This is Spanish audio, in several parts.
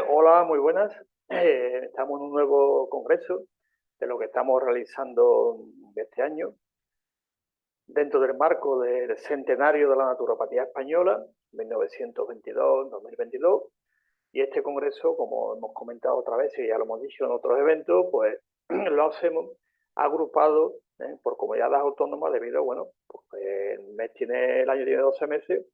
Hola, muy buenas. Estamos en un nuevo congreso de lo que estamos realizando este año dentro del marco del centenario de la naturopatía española, 1922-2022. Y este congreso, como hemos comentado otra vez y ya lo hemos dicho en otros eventos, pues lo hacemos agrupado por comunidades autónomas debido, bueno, pues el año tiene 12 meses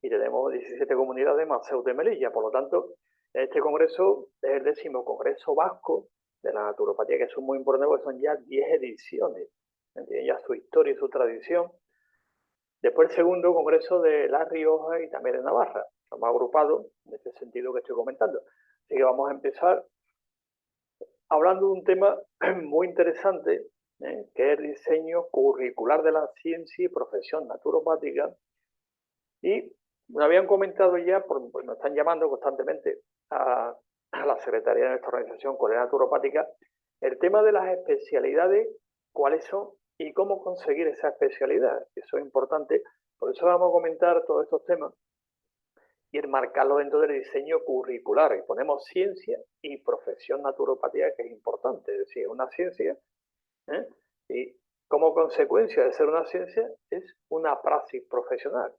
y tenemos 17 comunidades más Ceuta y Melilla. Por lo tanto, este congreso es el 10º congreso vasco de la naturopatía, que es muy importante porque son ya 10 ediciones. Tiene ya su historia y su tradición. Después el segundo congreso de La Rioja y también de Navarra. Estamos agrupados en este sentido que estoy comentando. Así que vamos a empezar hablando de un tema muy interesante, que es el diseño curricular de la ciencia y profesión naturopática. Y me habían comentado ya, pues nos están llamando constantemente a la Secretaría de nuestra organización, Corea Naturopática, el tema de las especialidades, cuáles son y cómo conseguir esa especialidad. Eso es importante. Por eso vamos a comentar todos estos temas y enmarcarlo dentro del diseño curricular. Y ponemos ciencia y profesión naturopatía, que es importante. Es decir, una ciencia, ¿eh? Y como consecuencia de ser una ciencia, es una praxis profesional.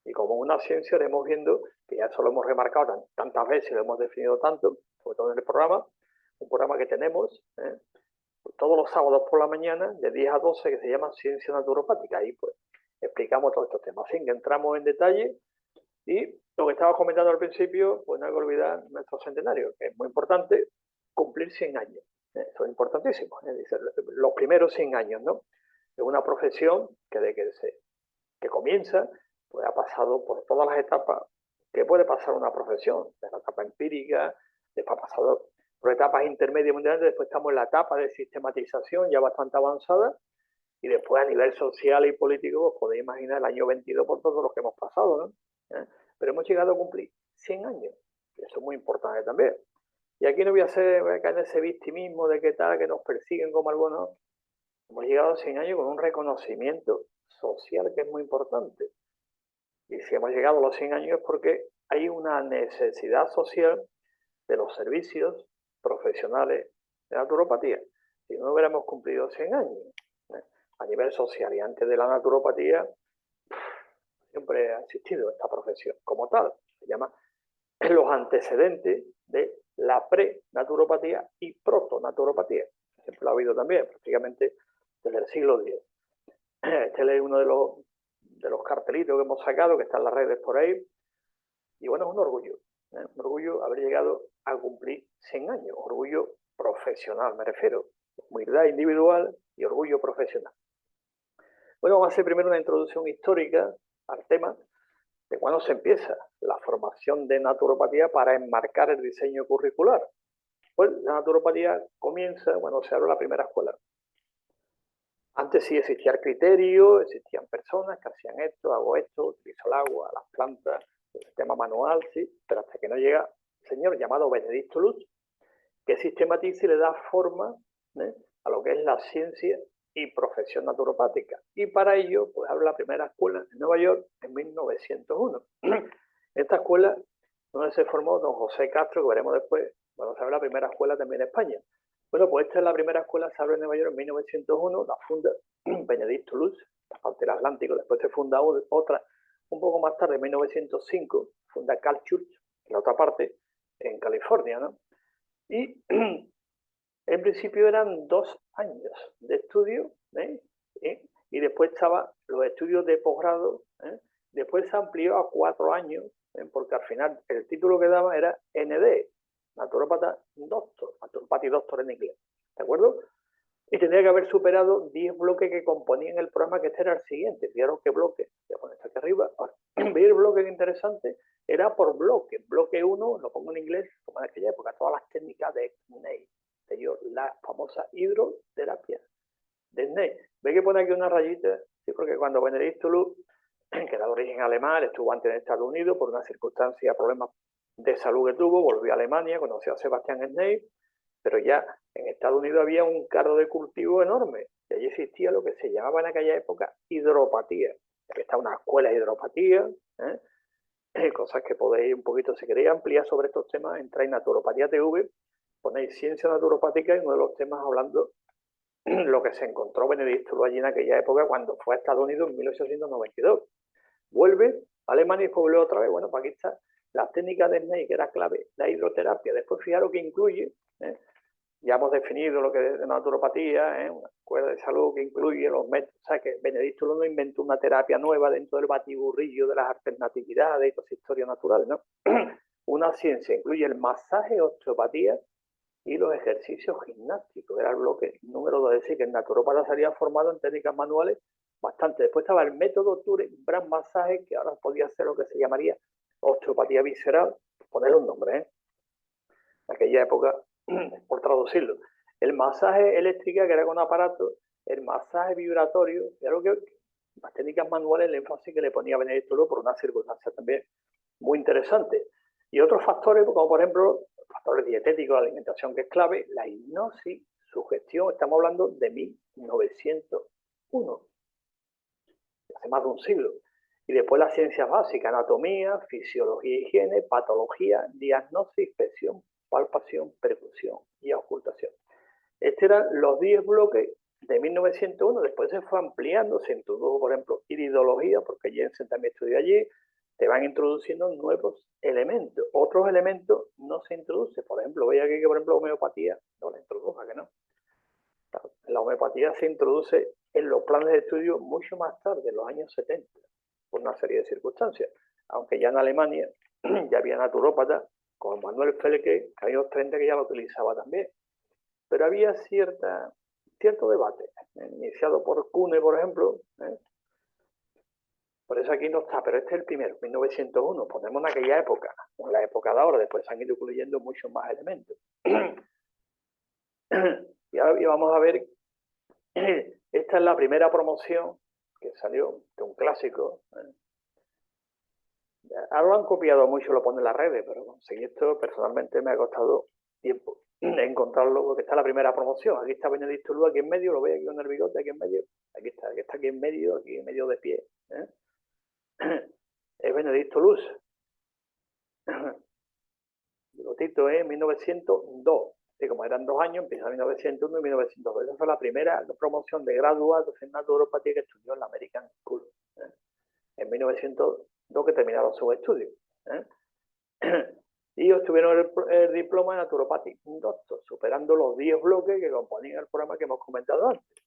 Y como una ciencia iremos viendo, que ya eso lo hemos remarcado tantas veces, lo hemos definido tanto, sobre todo en el programa, un programa que tenemos todos los sábados por la mañana, de 10 a 12, que se llama Ciencia Naturopática. Ahí pues explicamos todos estos temas. Así que entramos en detalle y lo que estaba comentando al principio, pues no hay que olvidar nuestro centenario, que es muy importante cumplir 100 años. Eso es importantísimo. Los primeros 100 años, ¿no? Es una profesión que que comienza, pues ha pasado por todas las etapas que puede pasar una profesión, de la etapa empírica, después ha pasado por etapas intermedias mundiales, después estamos en la etapa de sistematización ya bastante avanzada, y después a nivel social y político, os podéis imaginar el año 22 por todo lo que hemos pasado, ¿no? Pero hemos llegado a cumplir 100 años, y eso es muy importante también. Y aquí no voy a caer en ese victimismo de que tal, que nos persiguen como algunos. Hemos llegado a 100 años con un reconocimiento social que es muy importante. Y si hemos llegado a los 100 años es porque hay una necesidad social de los servicios profesionales de naturopatía. Si no hubiéramos cumplido 100 años a nivel social y antes de la naturopatía, siempre ha existido esta profesión como tal. Se llama los antecedentes de la pre-naturopatía y proto-naturopatía. Siempre lo ha habido también, prácticamente desde el siglo X. Este es uno de los cartelitos que hemos sacado, que están en las redes por ahí. Y bueno, es un orgullo haber llegado a cumplir 100 años, orgullo profesional, me refiero, humildad individual y orgullo profesional. Bueno, vamos a hacer primero una introducción histórica al tema de cuándo se empieza la formación de naturopatía para enmarcar el diseño curricular. Pues la naturopatía comienza cuando se abre la primera escuela. Antes sí existía el criterio, existían personas que hacían esto, hago esto, utilizo el agua, las plantas, el sistema manual, sí, pero hasta que no llega un señor llamado Benedicto Luz, que sistematiza y le da forma a lo que es la ciencia y profesión naturopática. Y para ello, pues abre la primera escuela en Nueva York en 1901. Esta escuela, donde se formó don José Castro, que veremos después, bueno, se abre la primera escuela también en España. Bueno, pues esta es la primera escuela, se abre en Nueva York en 1901, la funda Benedicto Luz, la parte del Atlántico, después se funda otra un poco más tarde, en 1905, funda Carl Church, en la otra parte, en California, ¿no? Y en principio eran 2 años de estudio, y después estaban los estudios de posgrado, después se amplió a 4 años, porque al final el título que daba era ND, naturópata doctor, naturopathy doctor en inglés, ¿de acuerdo? Y tendría que haber superado 10 bloques que componían el programa, que este era el siguiente. Fijaros qué bloque. Voy a poner esto aquí arriba. Ahora, veis el bloque interesante. Era por bloque. Bloque 1, lo pongo en inglés, como en aquella época, todas las técnicas de SNAI, la famosa hidroterapia de SNAI. ¿Veis que pone aquí una rayita? Sí, porque cuando Benedicto Luz, que era de origen alemán, estuvo antes en Estados Unidos por una circunstancia, problemas de salud que tuvo, volvió a Alemania, conoció a Sebastián SNAI, pero ya en Estados Unidos había un carro de cultivo enorme, y allí existía lo que se llamaba en aquella época hidropatía. Aquí está una escuela de hidropatía, cosas que podéis un poquito, si queréis ampliar sobre estos temas, entráis en Naturopatía TV, ponéis ciencia naturopática y uno de los temas hablando lo que se encontró Benedicto allí en aquella época cuando fue a Estados Unidos en 1892. Vuelve a Alemania y vuelve otra vez. Bueno, pues aquí está la técnica de Snake, que era clave, la hidroterapia. Después fijaros que incluye, ya hemos definido lo que es de naturopatía, una escuela de salud que incluye los métodos. O sea, que Benedicto no inventó una terapia nueva dentro del batiburrillo de las alternatividades y todas las historias naturales, ¿no? Una ciencia incluye el masaje, osteopatía y los ejercicios gimnásticos. Era el bloque número 2, es decir, que el naturópata se había formado en técnicas manuales bastante. Después estaba el método Turing, Brand Massage, que ahora podía ser lo que se llamaría osteopatía visceral, poner un nombre, en aquella época, por traducirlo. El masaje eléctrico, que era con aparato, el masaje vibratorio, era lo que las técnicas manuales, el énfasis que le ponía Benedicto Lugo por una circunstancia también muy interesante. Y otros factores, como por ejemplo, factores dietéticos, la alimentación, que es clave, la hipnosis, sugestión, estamos hablando de 1901, hace más de un siglo. Y después las ciencias básicas, anatomía, fisiología, higiene, patología, diagnosis, inspección, palpación, percusión y ocultación. Estos eran los 10 bloques de 1901, después se fue ampliando, se introdujo, por ejemplo, iridología, porque Jensen también estudió allí, te van introduciendo nuevos elementos. Otros elementos no se introducen. Por ejemplo, veis aquí que, por ejemplo, homeopatía no la introdujo, que no. La homeopatía se introduce en los planes de estudio mucho más tarde, en los años 70, por una serie de circunstancias. Aunque ya en Alemania ya había naturópatas, como Manuel Felke, que en los años 30 que ya lo utilizaba también. Pero había cierto debate, iniciado por Kuhne, por ejemplo. Por eso aquí no está, pero este es el primero, 1901. Ponemos en aquella época, o en la época de ahora, después se han ido incluyendo muchos más elementos. Y ahora vamos a ver, esta es la primera promoción que salió de un clásico. Ahora lo han copiado mucho, lo ponen en las redes, pero conseguir esto personalmente me ha costado tiempo encontrarlo, porque está la primera promoción. Aquí está Benedicto Lugo, aquí en medio, lo veis aquí con el bigote, aquí en medio. Aquí está aquí en medio de pie. Es Benedicto Luz. Bigotito es 1902. Y como eran 2 años, empieza en 1901 y 1902. Esa fue la primera promoción de graduados en naturopatía que estudió en la American School. En 1902 que terminaron sus estudios. Y obtuvieron el diploma de Naturopathic Doctor, superando los 10 bloques que componían el programa que hemos comentado antes.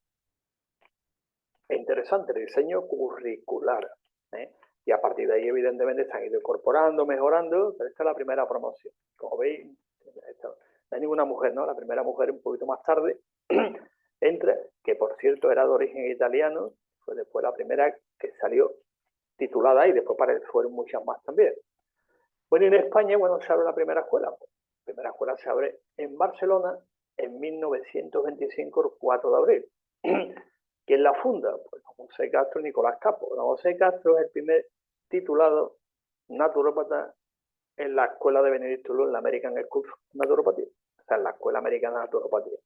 Es interesante el diseño curricular. Y a partir de ahí, evidentemente, se han ido incorporando, mejorando, pero esta es la primera promoción. Como veis, no hay ninguna mujer, ¿no? La primera mujer un poquito más tarde entra, que por cierto era de origen italiano, fue después la primera que salió titulada y después fueron muchas más también. Bueno, y en España, bueno, se abre la primera escuela. La primera escuela se abre en Barcelona en 1925, el 4 de abril. ¿Quién la funda? Pues José Castro y Nicolás Capo. José Castro es el primer titulado naturópata en la escuela de Benedicto Lugo, en la American School of Naturopathy. O sea, en la escuela americana de naturopatía.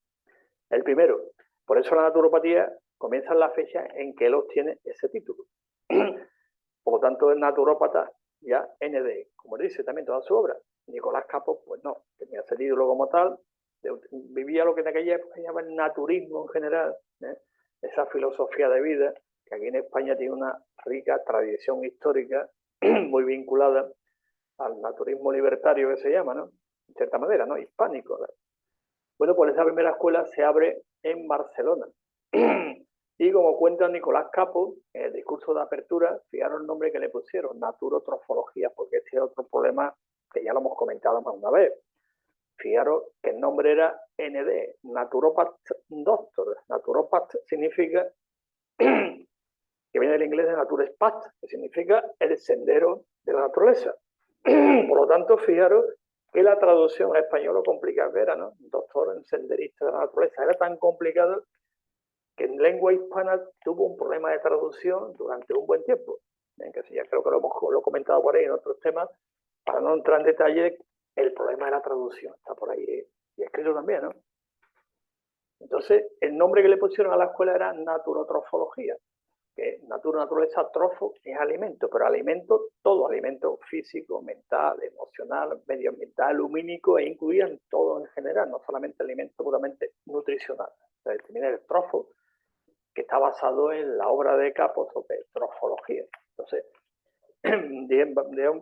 El primero. Por eso la naturopatía comienza en la fecha en que él obtiene ese título. Por lo tanto, es naturópata ya ND, como dice también toda su obra. Nicolás Capo, pues no, tenía ese título como tal, vivía lo que en aquella época se llama el naturismo en general, esa filosofía de vida, que aquí en España tiene una rica tradición histórica, muy vinculada al naturismo libertario que se llama, ¿no? En cierta manera, ¿no? Hispánico. ¿verdad? Bueno, pues esa primera escuela se abre en Barcelona. Y como cuenta Nicolás Capo, en el discurso de apertura, fijaros el nombre que le pusieron, naturotrofología, porque este es otro problema que ya lo hemos comentado más una vez. Fijaros que el nombre era ND, Naturopath Doctor. Naturopath significa, que viene del inglés de Nature's Path, que significa el sendero de la naturaleza. Por lo tanto, fijaros que la traducción al español lo complicado que era, ¿no? Doctor en senderista de la naturaleza. Era tan complicado que en lengua hispana tuvo un problema de traducción durante un buen tiempo. Que sí, ya creo que lo he comentado por ahí en otros temas, para no entrar en detalle, el problema de la traducción está por ahí y escrito también, ¿no? Entonces, el nombre que le pusieron a la escuela era naturotrofología, que naturaleza, trofo es alimento, pero alimento, todo alimento físico, mental, emocional, medioambiental, lumínico, e incluían todo en general, no solamente alimento puramente nutricional. Entonces, tiene el trofo, que está basado en la obra de Cappo sobre trofología. Entonces, deben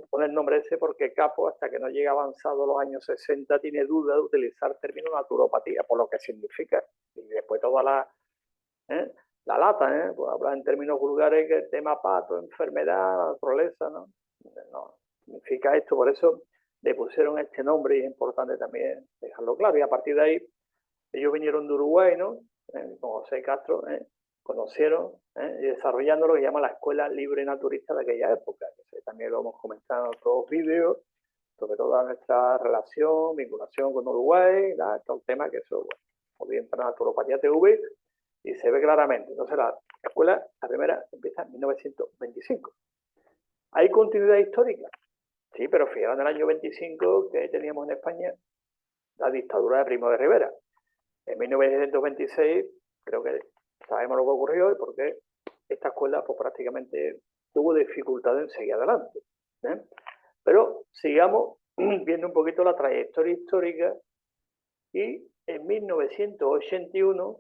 poner nombre ese porque Cappo, hasta que no llega avanzado los años 60, tiene duda de utilizar el término naturopatía, por lo que significa. Y después toda la lata, pues habla en términos vulgares que el tema pato, enfermedad, naturaleza, ¿no? No, significa esto, por eso le pusieron este nombre y es importante también dejarlo claro. Y a partir de ahí, ellos vinieron de Uruguay, ¿no? Con José Castro, conocieron y desarrollando lo que llama la Escuela Libre Naturista de aquella época. Que también lo hemos comentado en otros vídeos, sobre toda nuestra relación, vinculación con Uruguay, todo el tema que eso, bueno, o bien para Naturopatía TV, y se ve claramente. Entonces la escuela, la primera, empieza en 1925. ¿Hay continuidad histórica? Sí, pero fijaros en el año 25 que teníamos en España la dictadura de Primo de Rivera. En 1926 creo que sabemos lo que ocurrió y por qué esta escuela pues prácticamente tuvo dificultades en seguir adelante. Pero sigamos viendo un poquito la trayectoria histórica y en 1981,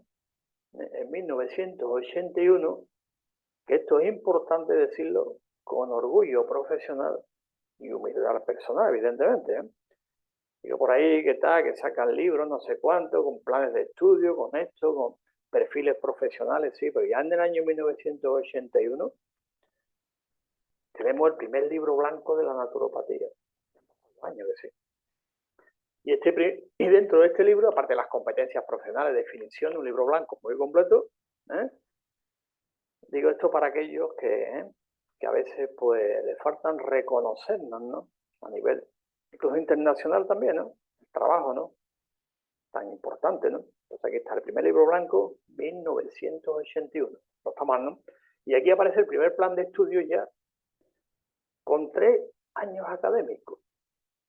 que esto es importante decirlo con orgullo profesional y humildad personal, evidentemente, digo por ahí que está, que sacan libros, no sé cuánto, con planes de estudio, con esto, con perfiles profesionales, sí, pero ya en el año 1981 tenemos el primer libro blanco de la naturopatía. Años que sí. Y dentro de este libro, aparte de las competencias profesionales, definición, un libro blanco muy completo, digo esto para aquellos que a veces pues les faltan reconocernos, ¿no? A nivel incluso internacional también, ¿no? El trabajo, ¿no? Tan importante, ¿no? Entonces aquí está el primer libro blanco, 1981. No está mal, ¿no? Y aquí aparece el primer plan de estudio ya con 3 años académicos.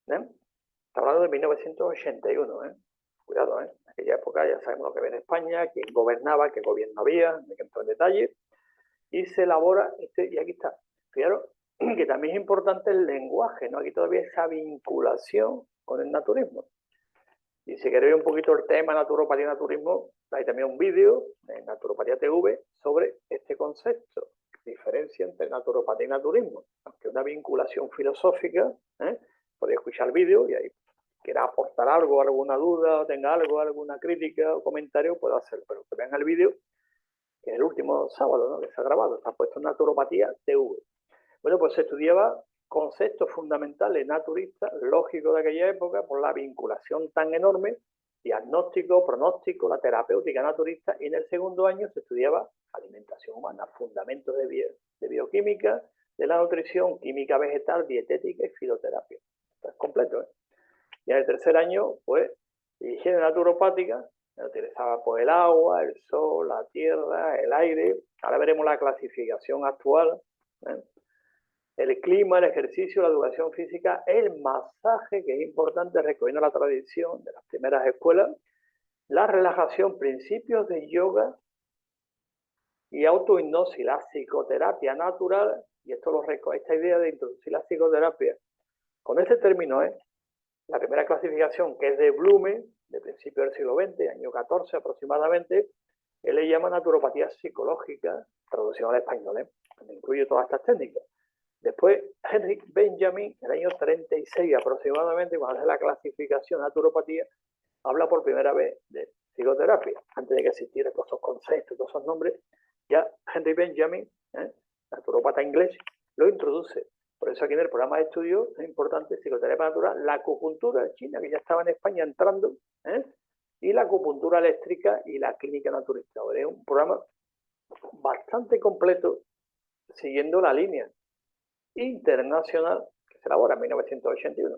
Está hablando de 1981, Cuidado, En aquella época ya sabemos lo que ve en España, quién gobernaba, qué gobierno había, me quedo en detalle. Y se elabora, y aquí está. Fijaros que también es importante el lenguaje, ¿no? Aquí todavía esa vinculación con el naturismo. Y si queréis un poquito el tema naturopatía y naturismo, hay también un vídeo en Naturopatía TV sobre este concepto, diferencia entre naturopatía y naturismo, aunque una vinculación filosófica, podéis escuchar el vídeo y ahí quiera aportar algo, alguna duda, o tenga algo, alguna crítica o comentario, puede hacerlo, pero que vean el vídeo, que es el último sábado, ¿no? Que se ha grabado, está puesto en Naturopatía TV. Bueno, pues se estudiaba conceptos fundamentales naturistas, lógicos de aquella época, por la vinculación tan enorme, diagnóstico, pronóstico, la terapéutica naturista, y en el segundo año se estudiaba alimentación humana, fundamentos de bioquímica, de la nutrición, química vegetal, dietética y fitoterapia. Esto es completo, Y en el tercer año, pues, higiene naturopática, se utilizaba pues, el agua, el sol, la tierra, el aire. Ahora veremos la clasificación actual, el clima, el ejercicio, la educación física, el masaje, que es importante recogiendo la tradición de las primeras escuelas, la relajación, principios de yoga y autohipnosis, la psicoterapia natural, y esto esta idea de introducir la psicoterapia con este término, la primera clasificación, que es de Blume, de principios del siglo XX, año 14 aproximadamente, él le llama naturopatía psicológica, traducción al español, donde incluye todas estas técnicas. Después, Henrik Benjamin, en el año 36 aproximadamente, cuando hace la clasificación de naturopatía, habla por primera vez de psicoterapia. Antes de que existieran todos esos conceptos, todos esos nombres, ya Henrik Benjamin, naturopata inglés, lo introduce. Por eso aquí en el programa de estudio es importante psicoterapia natural, la acupuntura china, que ya estaba en España entrando, y la acupuntura eléctrica y la clínica naturista. Es un programa bastante completo, siguiendo la línea internacional que se elabora en 1981.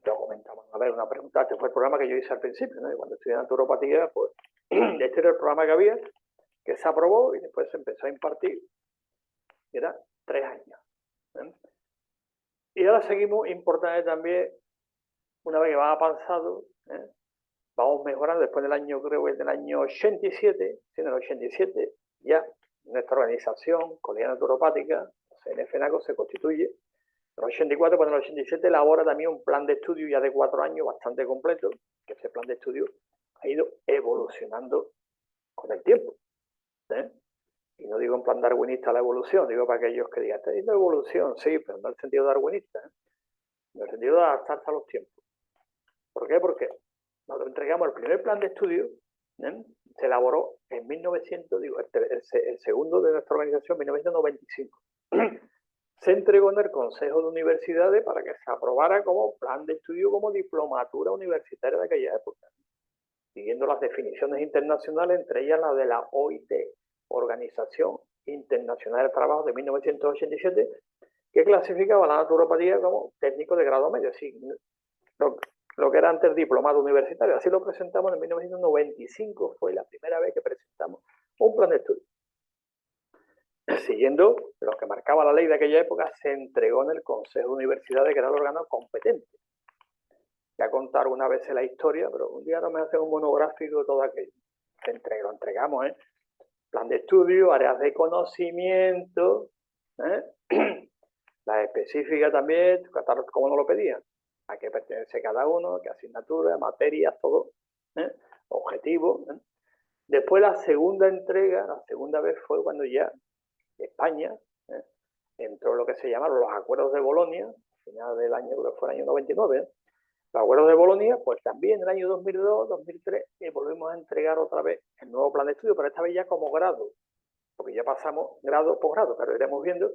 Lo comentamos. A ver, una pregunta. Este fue el programa que yo hice al principio, ¿no? Y cuando estudié naturopatía, pues este era el programa que había, que se aprobó y después se empezó a impartir. Y era 3 años. Y ahora seguimos, importante también, una vez que va avanzado, vamos mejorando. Después del año, creo que es del año 87, en el 87, ya nuestra organización, Colegio Naturopática, CNFNACO, se constituye. En el 84, cuando en el 87 elabora también un plan de estudio ya de 4 años bastante completo, que ese plan de estudio ha ido evolucionando con el tiempo. Y no digo en plan darwinista la evolución, digo para aquellos que digan, ¿está diciendo evolución? Sí, pero no en el sentido darwinista, en el sentido de adaptarse a los tiempos. ¿Por qué? Porque nosotros entregamos el primer plan de estudio, se elaboró en 1900, digo, el segundo de nuestra organización, 1995. Se entregó en el Consejo de Universidades para que se aprobara como plan de estudio, como diplomatura universitaria de aquella época, siguiendo las definiciones internacionales, entre ellas la de la OIT, Organización Internacional del Trabajo de 1987, que clasificaba la naturopatía como técnico de grado medio, así, lo que era antes diplomado universitario. Así lo presentamos en 1995, fue la primera vez que presentamos un plan de estudio. Siguiendo lo que marcaba la ley de aquella época, se entregó en el Consejo de Universidades, que era el órgano competente. Ya contar una vez en la historia, pero un día no me hacen un monográfico de todo aquello. Lo entregamos, plan de estudio, áreas de conocimiento, las específicas también, cómo nos lo pedían, a qué pertenece cada uno, qué asignatura, materias, todo, objetivos. Después la segunda entrega, la segunda vez fue cuando ya España entró en lo que se llamaron los acuerdos de Bolonia, al final del año, que fue el año 99, los acuerdos de Bolonia, pues también en el año 2002, 2003, volvimos a entregar otra vez el nuevo plan de estudio, pero esta vez ya como grado, porque ya pasamos grado por grado, pero iremos viendo,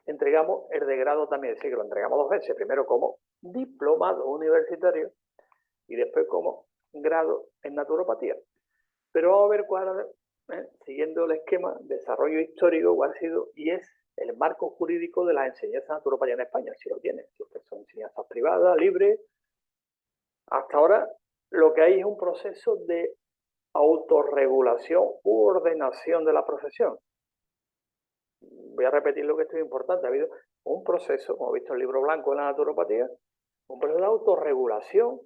entregamos el de grado también, es decir, que lo entregamos 2 veces, primero como diplomado universitario y después como grado en naturopatía. Pero vamos a ver cuál, siguiendo el esquema, desarrollo histórico, cuál ha sido y es el marco jurídico de la enseñanza de naturopatía en España, si lo tiene, si son enseñanzas privadas, libres. Hasta ahora lo que hay es un proceso de autorregulación u ordenación de la profesión. Voy a repetir lo que esto es importante. Ha habido un proceso, como he visto en el libro blanco de la naturopatía, un proceso de autorregulación,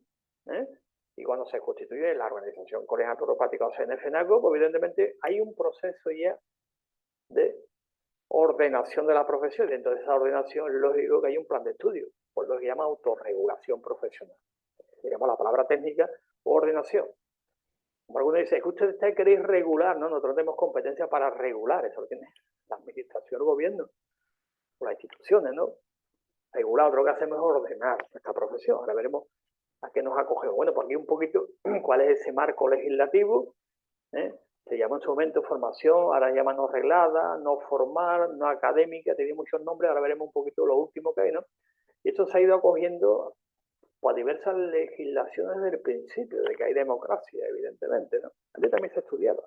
y cuando se constituye la organización Colegio Naturopática o CNFNACO, pues evidentemente hay un proceso ya de ordenación de la profesión, y dentro de esa ordenación es lógico que hay un plan de estudio, por lo que se llama autorregulación profesional. Se llama la palabra técnica ordenación. Como algunos dicen, es que ustedes queréis regular, ¿no? Nosotros tenemos competencia para regular, eso lo tiene la administración, el gobierno, o las instituciones, ¿no? Regular, lo que hacemos es ordenar nuestra profesión. Ahora veremos a qué nos acogemos. Bueno, pues aquí un poquito cuál es ese marco legislativo. Se llama en su momento formación, ahora llama no reglada, no formal, no académica, tiene muchos nombres, ahora veremos un poquito lo último que hay, ¿no? Y esto se ha ido acogiendo pues, a diversas legislaciones desde el principio, de que hay democracia, evidentemente, ¿no? Antes también se estudiaba.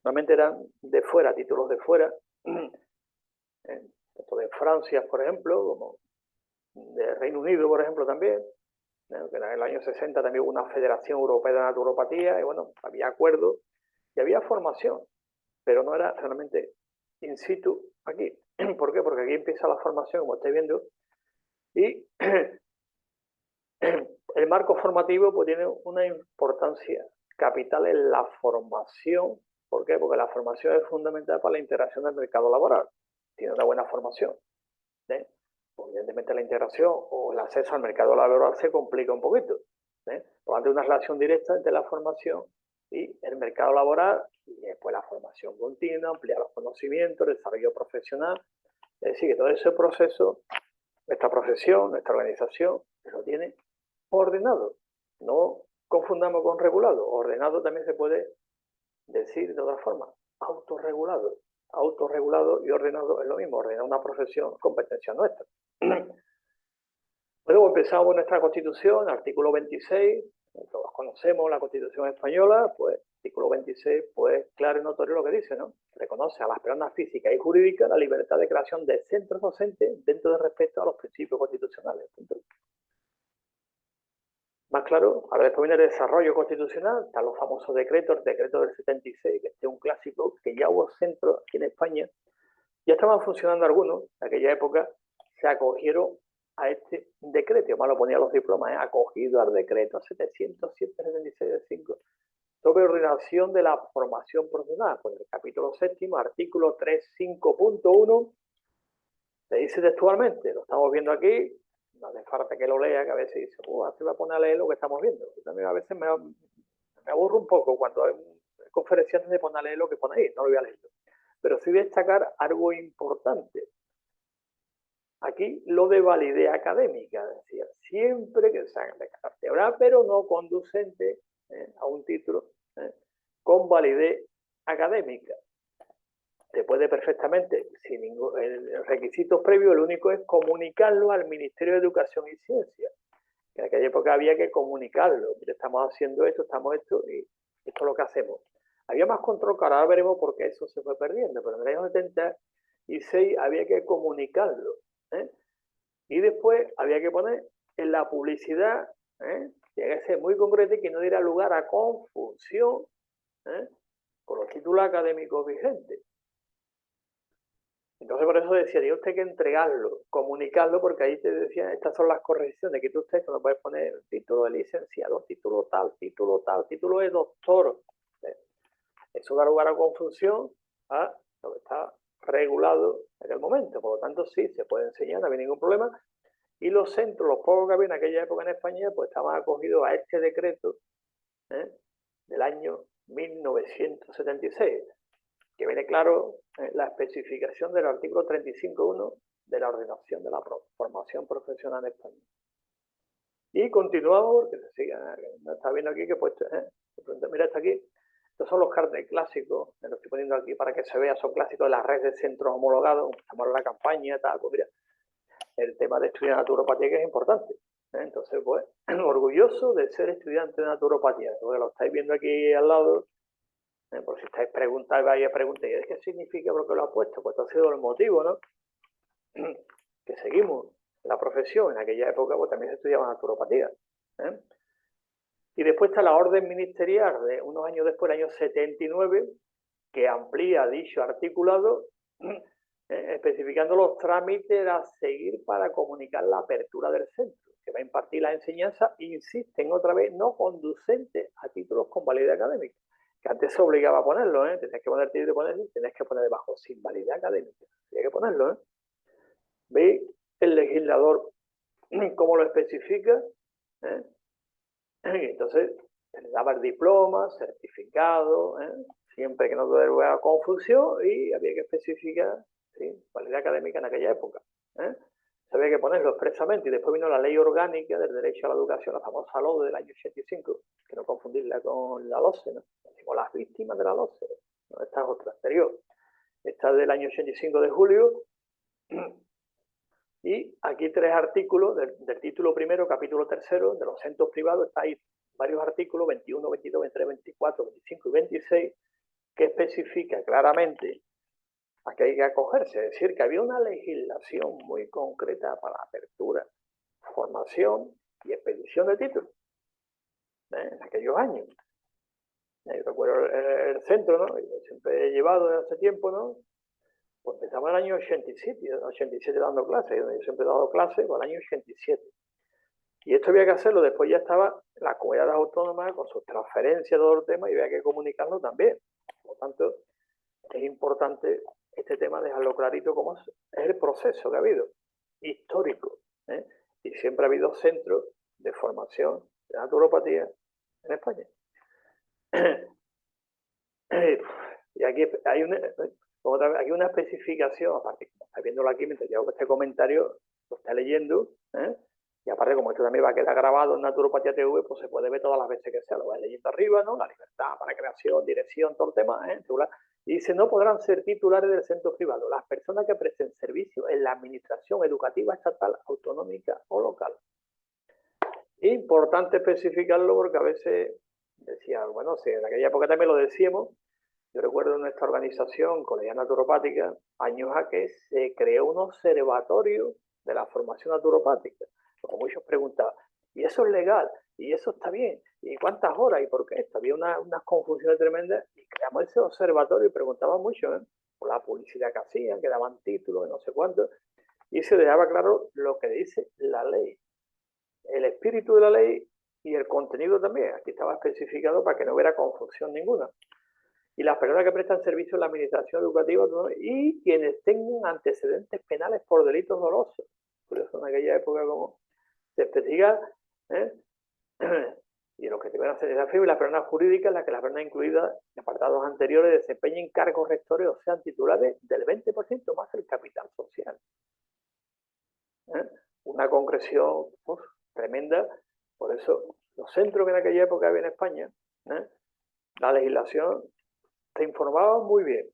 Normalmente eran de fuera, títulos de fuera, esto de Francia, por ejemplo, como de Reino Unido, por ejemplo, también, que en el año 60 también hubo una Federación Europea de Naturopatía, y bueno, había acuerdos y había formación, pero no era realmente in situ aquí. ¿Por qué? Porque aquí empieza la formación, como estáis viendo, y el marco formativo pues tiene una importancia capital en la formación. ¿Por qué? Porque la formación es fundamental para la integración del mercado laboral. Tiene una buena formación, pues, evidentemente la integración o el acceso al mercado laboral se complica un poquito. Por lo tanto, hay una relación directa entre la formación y el mercado laboral, y después la formación continua, ampliar los conocimientos, el desarrollo profesional. Es decir, que todo ese proceso, nuestra profesión, nuestra organización, lo tiene ordenado. No confundamos con regulado. Ordenado también se puede decir de otra forma. Autorregulado. Autorregulado y ordenado es lo mismo. Ordenar una profesión, competencia nuestra. Luego empezamos con nuestra Constitución, artículo 26. Todos conocemos la Constitución española, pues artículo 26, pues claro y notorio lo que dice, ¿no? Reconoce a las personas físicas y jurídicas la libertad de creación de centros docentes dentro de respeto a los principios constitucionales. Más claro, ahora después viene el desarrollo constitucional, están los famosos decretos, el decreto del 76, que este es un clásico, que ya hubo centros aquí en España, ya estaban funcionando algunos, en aquella época se acogieron a este decreto, yo más lo ponía los diplomas, acogido al decreto 707-76 de 5 sobre ordenación de la formación profesional. Pues el capítulo 7, artículo 3.5.1, se dice textualmente, lo estamos viendo aquí, no hace falta que lo lea, que a veces dice, se va a poner a leer lo que estamos viendo. Yo también a veces me aburro un poco cuando hay conferencias de poner a leer lo que pone ahí, no lo voy a leer. Pero sí destacar algo importante. Aquí lo de validez académica, es decir, siempre que se haga de carácter oral, pero no conducente a un título con validez académica. Se puede perfectamente, sin ningún requisitos previos, lo único es comunicarlo al Ministerio de Educación y Ciencia. Que en aquella época había que comunicarlo. Mira, estamos haciendo esto, estamos esto, y esto es lo que hacemos. Había más control, que ahora veremos por qué eso se fue perdiendo, pero en el año 76 había que comunicarlo. Y después había que poner en la publicidad, tiene que ser muy concreto y que no diera lugar a confusión con los títulos académicos vigentes. Entonces por eso decía, tiene usted que entregarlo, comunicarlo, porque ahí te decía, estas son las correcciones, que tú usted no puedes poner título de licenciado, título tal, título de doctor. Eso da lugar a confusión a lo que está regulado en el momento. Por lo tanto, sí, se puede enseñar, no había ningún problema. Y los centros, los pocos que había en aquella época en España, pues estaban acogidos a este decreto del año 1976, que viene claro la especificación del artículo 35.1 de la ordenación de la formación profesional en España. Y continuamos, porque se sigue, no está viendo aquí que he puesto, mira, está aquí. Estos son los carnet clásicos, me lo estoy poniendo aquí para que se vea, son clásicos de la red de centros homologados, estamos en la campaña, tal, pues mira, el tema de estudiar naturopatía que es importante. Entonces, pues, orgulloso de ser estudiante de naturopatía, porque lo estáis viendo aquí al lado, por si estáis preguntando, vaya a preguntar, ¿qué significa por qué lo ha puesto? Pues ha sido el motivo, ¿no? Que seguimos la profesión. En aquella época pues también se estudiaba naturopatía. Y después está la orden ministerial de unos años después, el año 79, que amplía dicho articulado, especificando los trámites a seguir para comunicar la apertura del centro, que va a impartir la enseñanza, insisten otra vez, no conducente a títulos con validez académica, que antes se obligaba a ponerlo, tenías que poner título y ponerlo, tenías que poner debajo, sin validez académica, tenías que ponerlo, ¿Veis el legislador cómo lo especifica? Entonces, se le daba el diploma, certificado, siempre que no tuviera lugar a confusión, y había que especificar, ¿sí?, validez académica en aquella época. Se había que ponerlo expresamente, y después vino la Ley Orgánica del Derecho a la Educación, la famosa LODE del año 85, que no confundirla con la LOCE, ¿no? Decimos las víctimas de la LOCE, ¿no? Esta es otra anterior. Esta es del año 85 de julio, y aquí 3 artículos del título primero, capítulo tercero, de los centros privados. Está ahí varios artículos, 21, 22, 23, 24, 25 y 26, que especifica claramente a qué hay que acogerse. Es decir, que había una legislación muy concreta para apertura, formación y expedición de títulos en aquellos años. Recuerdo el centro, ¿no? Yo siempre he llevado desde hace tiempo, ¿no? Pues empezamos en el año 87 dando clases. Yo siempre he dado clases con el año 87. Y esto había que hacerlo, después ya estaba la comunidad autónoma con sus transferencias, todo el tema, y había que comunicarlo también. Por lo tanto, es importante este tema dejarlo clarito cómo es el proceso que ha habido, histórico. Y siempre ha habido centros de formación de naturopatía en España. Y aquí hay una especificación, aparte, como está viéndolo aquí, mientras yo hago este comentario, lo está leyendo, y aparte, como esto también va a quedar grabado en Naturopatía TV, pues se puede ver todas las veces que sea, lo va leyendo arriba, ¿no? La libertad para creación, dirección, todo el tema, y dice, no podrán ser titulares del centro privado las personas que presten servicio en la administración educativa estatal, autonómica o local. Importante especificarlo porque a veces decía, bueno, si en aquella época también lo decíamos. Yo recuerdo en nuestra organización, Colegial Naturopática, años a que se creó un observatorio de la formación naturopática. Como muchos preguntaban, ¿y eso es legal? ¿Y eso está bien? ¿Y cuántas horas? ¿Y por qué esto? Había unas confusiones tremendas y creamos ese observatorio y preguntaban mucho, por la publicidad que hacían, que daban títulos, no sé cuánto, y se dejaba claro lo que dice la ley. El espíritu de la ley y el contenido también. Aquí estaba especificado para que no hubiera confusión ninguna. Y las personas que prestan servicio en la administración educativa, ¿no? Y quienes tengan antecedentes penales por delitos dolosos. Por eso en aquella época, como se especifica, ¿eh? Y los que tuvieran desafío y las personas jurídicas, las que las personas incluidas en apartados anteriores desempeñen cargos rectores o sean titulares del 20% más el capital social. Una concreción tremenda. Por eso, los centros que en aquella época había en España, la legislación te informaba muy bien.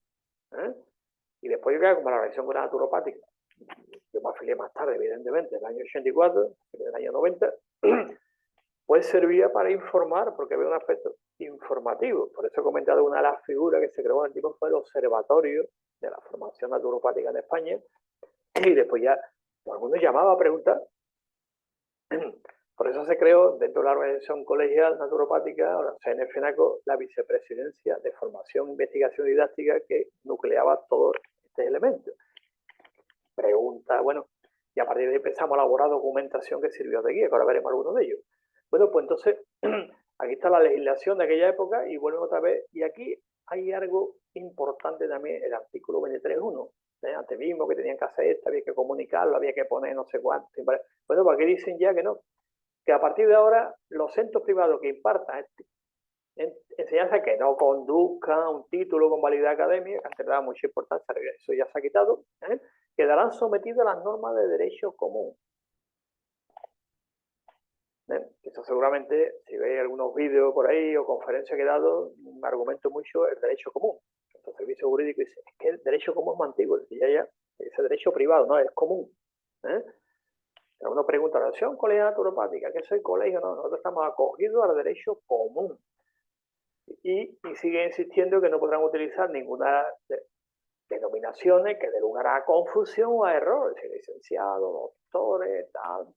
Y después yo creo como la relación con la naturopática, yo me afilié más tarde, evidentemente, en el año 84, en el año 90, pues servía para informar, porque había un aspecto informativo. Por eso he comentado una de las figuras que se creó en el tiempo fue el Observatorio de la Formación Naturopática en España, y después ya todo el mundo llamaba a preguntar. Por eso se creó dentro de la organización colegial naturopática, ahora CNFNACO, la vicepresidencia de formación, investigación y didáctica que nucleaba todos estos elementos. Pregunta, bueno, y a partir de ahí empezamos a elaborar documentación que sirvió de guía, que ahora veremos algunos de ellos. Bueno, pues entonces, aquí está la legislación de aquella época y vuelven otra vez. Y aquí hay algo importante también, el artículo 23.1. Antes mismo que tenían que hacer esto, había que comunicarlo, había que poner no sé cuánto. Bueno, pues aquí dicen ya que no, que a partir de ahora los centros privados que impartan enseñanza que no conduzcan un título con validez académica, que antes le daba mucha importancia, eso ya se ha quitado, quedarán sometidos a las normas de derecho común. Eso seguramente, si veis algunos vídeos por ahí o conferencias que he dado, me argumento mucho el derecho común. El servicio jurídico dice, es que el derecho común es más antiguo, ese derecho privado, no, es común. Pero uno pregunta, ¿la relación colegial naturopática? ¿Qué es el colegio? No, nosotros estamos acogidos al derecho común. Y sigue insistiendo que no podrán utilizar ninguna denominaciones que dé lugar a confusión o a error. Es decir, licenciado, doctores, tal,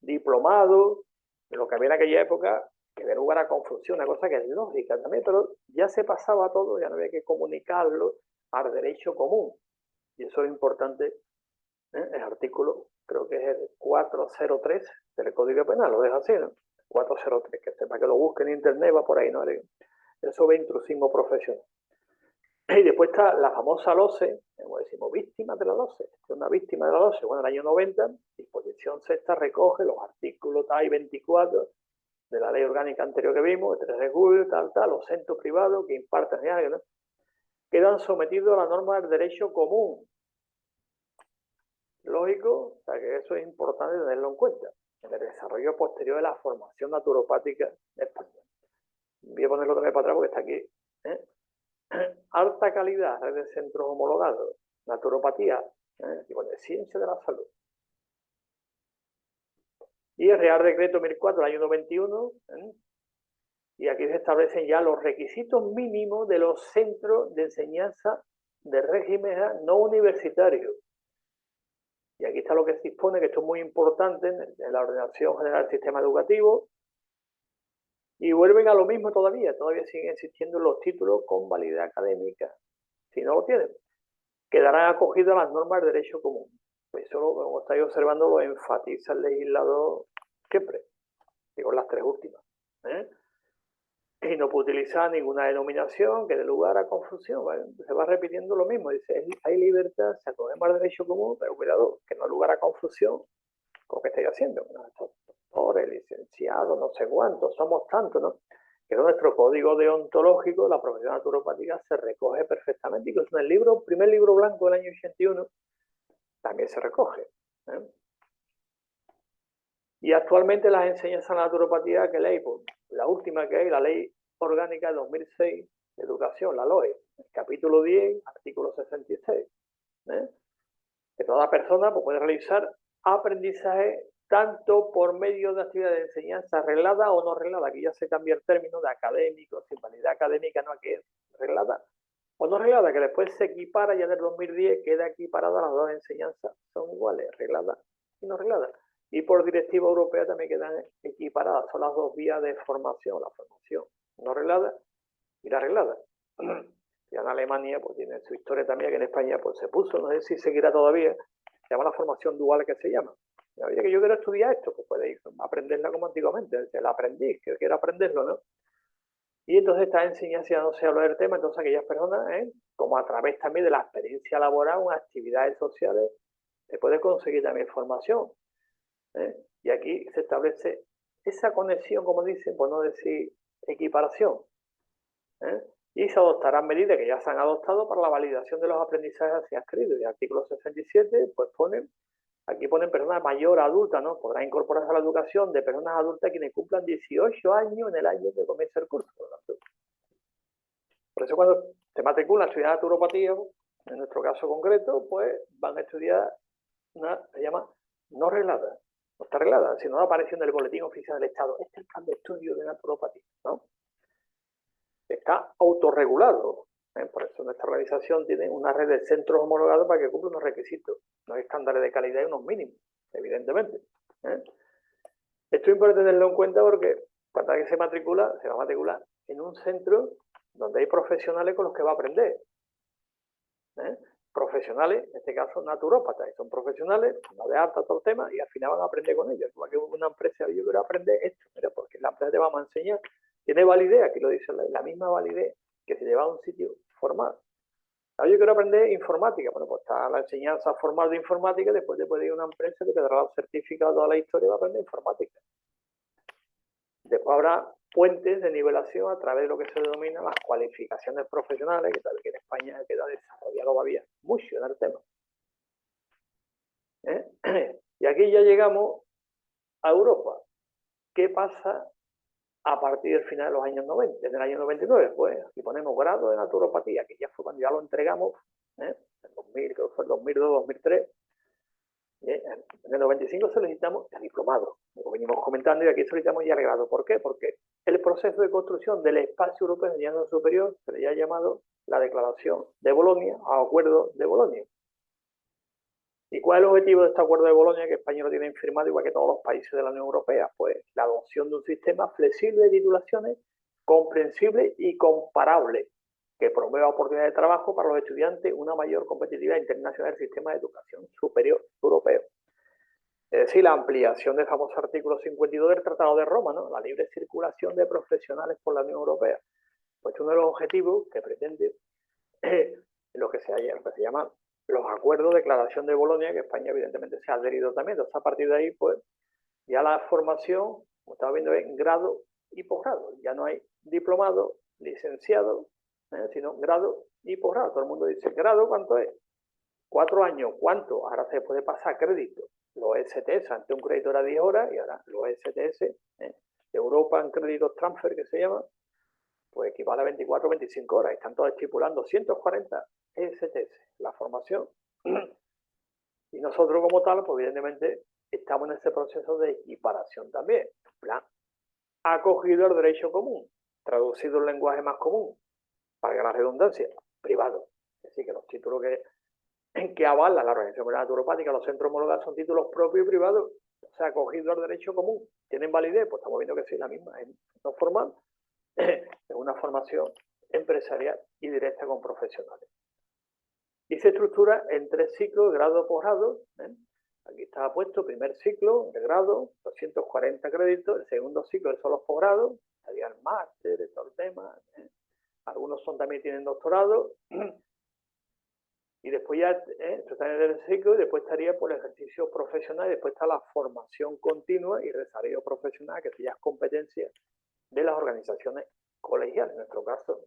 diplomado, lo que había en aquella época, que dé lugar a confusión, una cosa que es lógica también, pero ya se pasaba todo, ya no había que comunicarlo al derecho común. Y eso es importante, el artículo, creo que es el 403 del Código Penal, lo deja así, ¿no? 403, que sepa que lo busque en internet, va por ahí, ¿no? Eso es intrusismo profesional. Y después está la famosa LOCE, como decimos, víctima de la LOCE. Es una víctima de la LOCE. Bueno, en el año 90, disposición sexta recoge los artículos tal y 24 de la ley orgánica anterior que vimos, el 3 de julio, los centros privados que imparten algo, ¿no? Quedan sometidos a la norma del derecho común. Lógico, o sea que eso es importante tenerlo en cuenta en el desarrollo posterior de la formación naturopática de España. Voy a ponerlo otra vez para atrás porque está aquí. Alta calidad, red de centros homologados, naturopatía, tipo de ciencia de la salud. Y el Real Decreto 1004 del año 91, y aquí se establecen ya los requisitos mínimos de los centros de enseñanza de régimen no universitario. Y aquí está lo que se dispone, que esto es muy importante en la Ordenación General del Sistema Educativo. Y vuelven a lo mismo todavía siguen existiendo los títulos con validez académica. Si no lo tienen, quedarán acogidos a las normas del derecho común. Pues eso, como estáis observando, lo enfatiza el legislador siempre, digo las tres últimas. Y no puede utilizar ninguna denominación que dé lugar a confusión. ¿Vale? Se va repitiendo lo mismo. Dice, hay libertad, se acoge al derecho común, pero cuidado, que no dé lugar a confusión con lo que estáis haciendo. Doctores, licenciados, no sé cuántos, somos tantos, ¿no? Que en nuestro código deontológico, la profesión naturopática se recoge perfectamente. Incluso en el primer libro blanco del año 81, también se recoge. Y actualmente las enseñanzas de naturopatía, ¿qué ley? Pues la última que hay, la Ley Orgánica de 2006 de Educación, la LOE, el capítulo 10, artículo 66. Que toda persona puede realizar aprendizaje tanto por medio de actividades de enseñanza reglada o no reglada. Aquí ya se cambia el término de académico, sin validez académica, no, aquí es reglada o no reglada, que después se equipara, ya en el 2010 queda equiparada, las dos enseñanzas son iguales, reglada y no reglada. Y por directiva europea también quedan equiparadas, son las dos vías de formación, la formación no reglada y la reglada. Ya en Alemania pues tiene su historia también, que en España pues se puso, no sé si seguirá todavía, se llama la formación dual, que se llama. Oye, que yo quiero estudiar esto, pues puede ir, aprenderla como antiguamente, es decir, el aprendiz que quiere aprenderlo, ¿no? Y entonces está enseñándose a hablar del tema, entonces aquellas personas, como a través también de la experiencia laboral o actividades sociales, se puede conseguir también formación. Y aquí se establece esa conexión, como dicen, por no decir equiparación. Y se adoptarán medidas que ya se han adoptado para la validación de los aprendizajes así adscritos. Y el artículo 67, pues aquí ponen personas mayor adulta, ¿no? Podrá incorporarse a la educación de personas adultas quienes cumplan 18 años en el año que comienza el curso. Por eso cuando se matriculan a estudiar naturopatía, en nuestro caso concreto, pues van a estudiar se llama no reglada, no está reglada, sino la aparición del boletín oficial del Estado. Este es el plan de estudio de naturopatía, ¿no? Está autorregulado. Por eso nuestra organización tiene una red de centros homologados para que cumplan unos requisitos, unos estándares de calidad y unos mínimos, evidentemente. Esto es importante tenerlo en cuenta porque cuando alguien se va a matricular en un centro donde hay profesionales con los que va a aprender. Profesionales, en este caso naturópatas, y son profesionales, no de alta todo el tema, y al final van a aprender con ellos. Igual que una empresa, yo quiero aprender esto, mira, porque la empresa te va a enseñar, tiene validez, aquí lo dice la misma validez que se lleva a un sitio formal. Ahora yo quiero aprender informática, bueno, pues está la enseñanza formal de informática, después te puede ir a una empresa que te dará los certificados, toda la historia va a aprender informática. Después habrá puentes de nivelación a través de lo que se denomina las cualificaciones profesionales, que tal que en España queda desarrollado todavía mucho en el tema. Y aquí ya llegamos a Europa. ¿Qué pasa a partir del final de los años 90? En el año 99, pues aquí ponemos grado de naturopatía, que ya fue cuando ya lo entregamos, en 2000, creo que fue el 2002, 2003. En el 95 solicitamos el diplomado, como venimos comentando, y aquí solicitamos ya el grado. ¿Por qué? Porque el proceso de construcción del espacio europeo de enseñanza superior se le ha llamado la Declaración de Bolonia o Acuerdo de Bolonia. ¿Y cuál es el objetivo de este Acuerdo de Bolonia que España lo tiene firmado igual que todos los países de la Unión Europea? Pues la adopción de un sistema flexible de titulaciones, comprensible y comparable, que promueva oportunidades de trabajo para los estudiantes, una mayor competitividad internacional del sistema de educación superior europeo. Es decir, la ampliación del famoso artículo 52 del Tratado de Roma, ¿no? La libre circulación de profesionales por la Unión Europea. Pues uno de los objetivos que pretende lo que se llama los acuerdos de declaración de Bolonia, que España evidentemente se ha adherido también. Entonces, a partir de ahí, pues, ya la formación, como estaba viendo, es grado y posgrado. Ya no hay diplomado, licenciado, sino grado y posgrado. Todo el mundo dice, ¿grado cuánto es? 4 años, ¿cuánto? Ahora se puede pasar crédito. Los STS, antes un crédito era 10 horas y ahora los STS, European Credit Transfer, que se llama, pues equivale a 24 o 25 horas. Están todos estipulando 240 STS, la formación. Y nosotros como tal, pues evidentemente estamos en ese proceso de equiparación también. En plan, acogido el derecho común, traducido en lenguaje más común, para la redundancia, privado. Es decir, que los títulos que avala la Organización Mundial Naturopática, los centros homologados son títulos propios y privados, o sea, acogido al derecho común. ¿Tienen validez? Pues estamos viendo que sí, la misma, es no formal, es una formación empresarial y directa con profesionales. Y se estructura en 3 ciclos, grado, posgrado. Aquí está puesto, primer ciclo de grado, 240 créditos, el segundo ciclo son los posgrados, estaría el máster, todo el tema. Algunos también tienen doctorado. Y después ya esto está en el ciclo y después estaría por el ejercicio profesional y después está la formación continua y desarrollo profesional, que sería competencia de las organizaciones colegiales, en nuestro caso,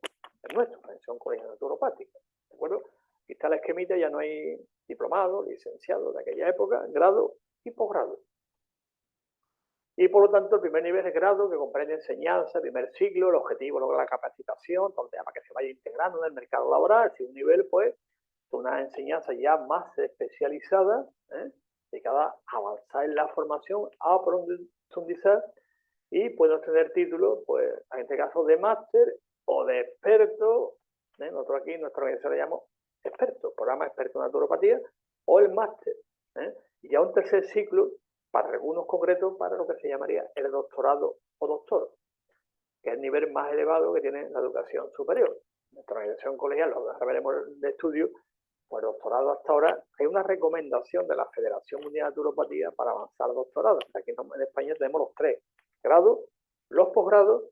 es nuestra organización colegial naturopática. ¿De acuerdo? Aquí está la esquemita, ya no hay diplomado, licenciado de aquella época, grado y posgrado. Y por lo tanto, el primer nivel es grado, que comprende enseñanza, primer ciclo, el objetivo, luego la capacitación, todo el tema que se vaya integrando en el mercado laboral. Si un nivel, pues, una enseñanza ya más especializada, dedicada a avanzar en la formación, a profundizar y puede obtener títulos, pues en este caso de máster o de experto. Nosotros aquí en nuestra organización le llamamos experto, programa experto en naturopatía o el máster. Y ya un tercer ciclo para algunos concretos para lo que se llamaría el doctorado o doctor, que es el nivel más elevado que tiene la educación superior. Nuestra organización colegial, lo veremos de estudio, Pues doctorado hasta ahora, hay una recomendación de la Federación Mundial de Naturopatía para avanzar doctorado. Aquí en España tenemos los 3 grados, los posgrados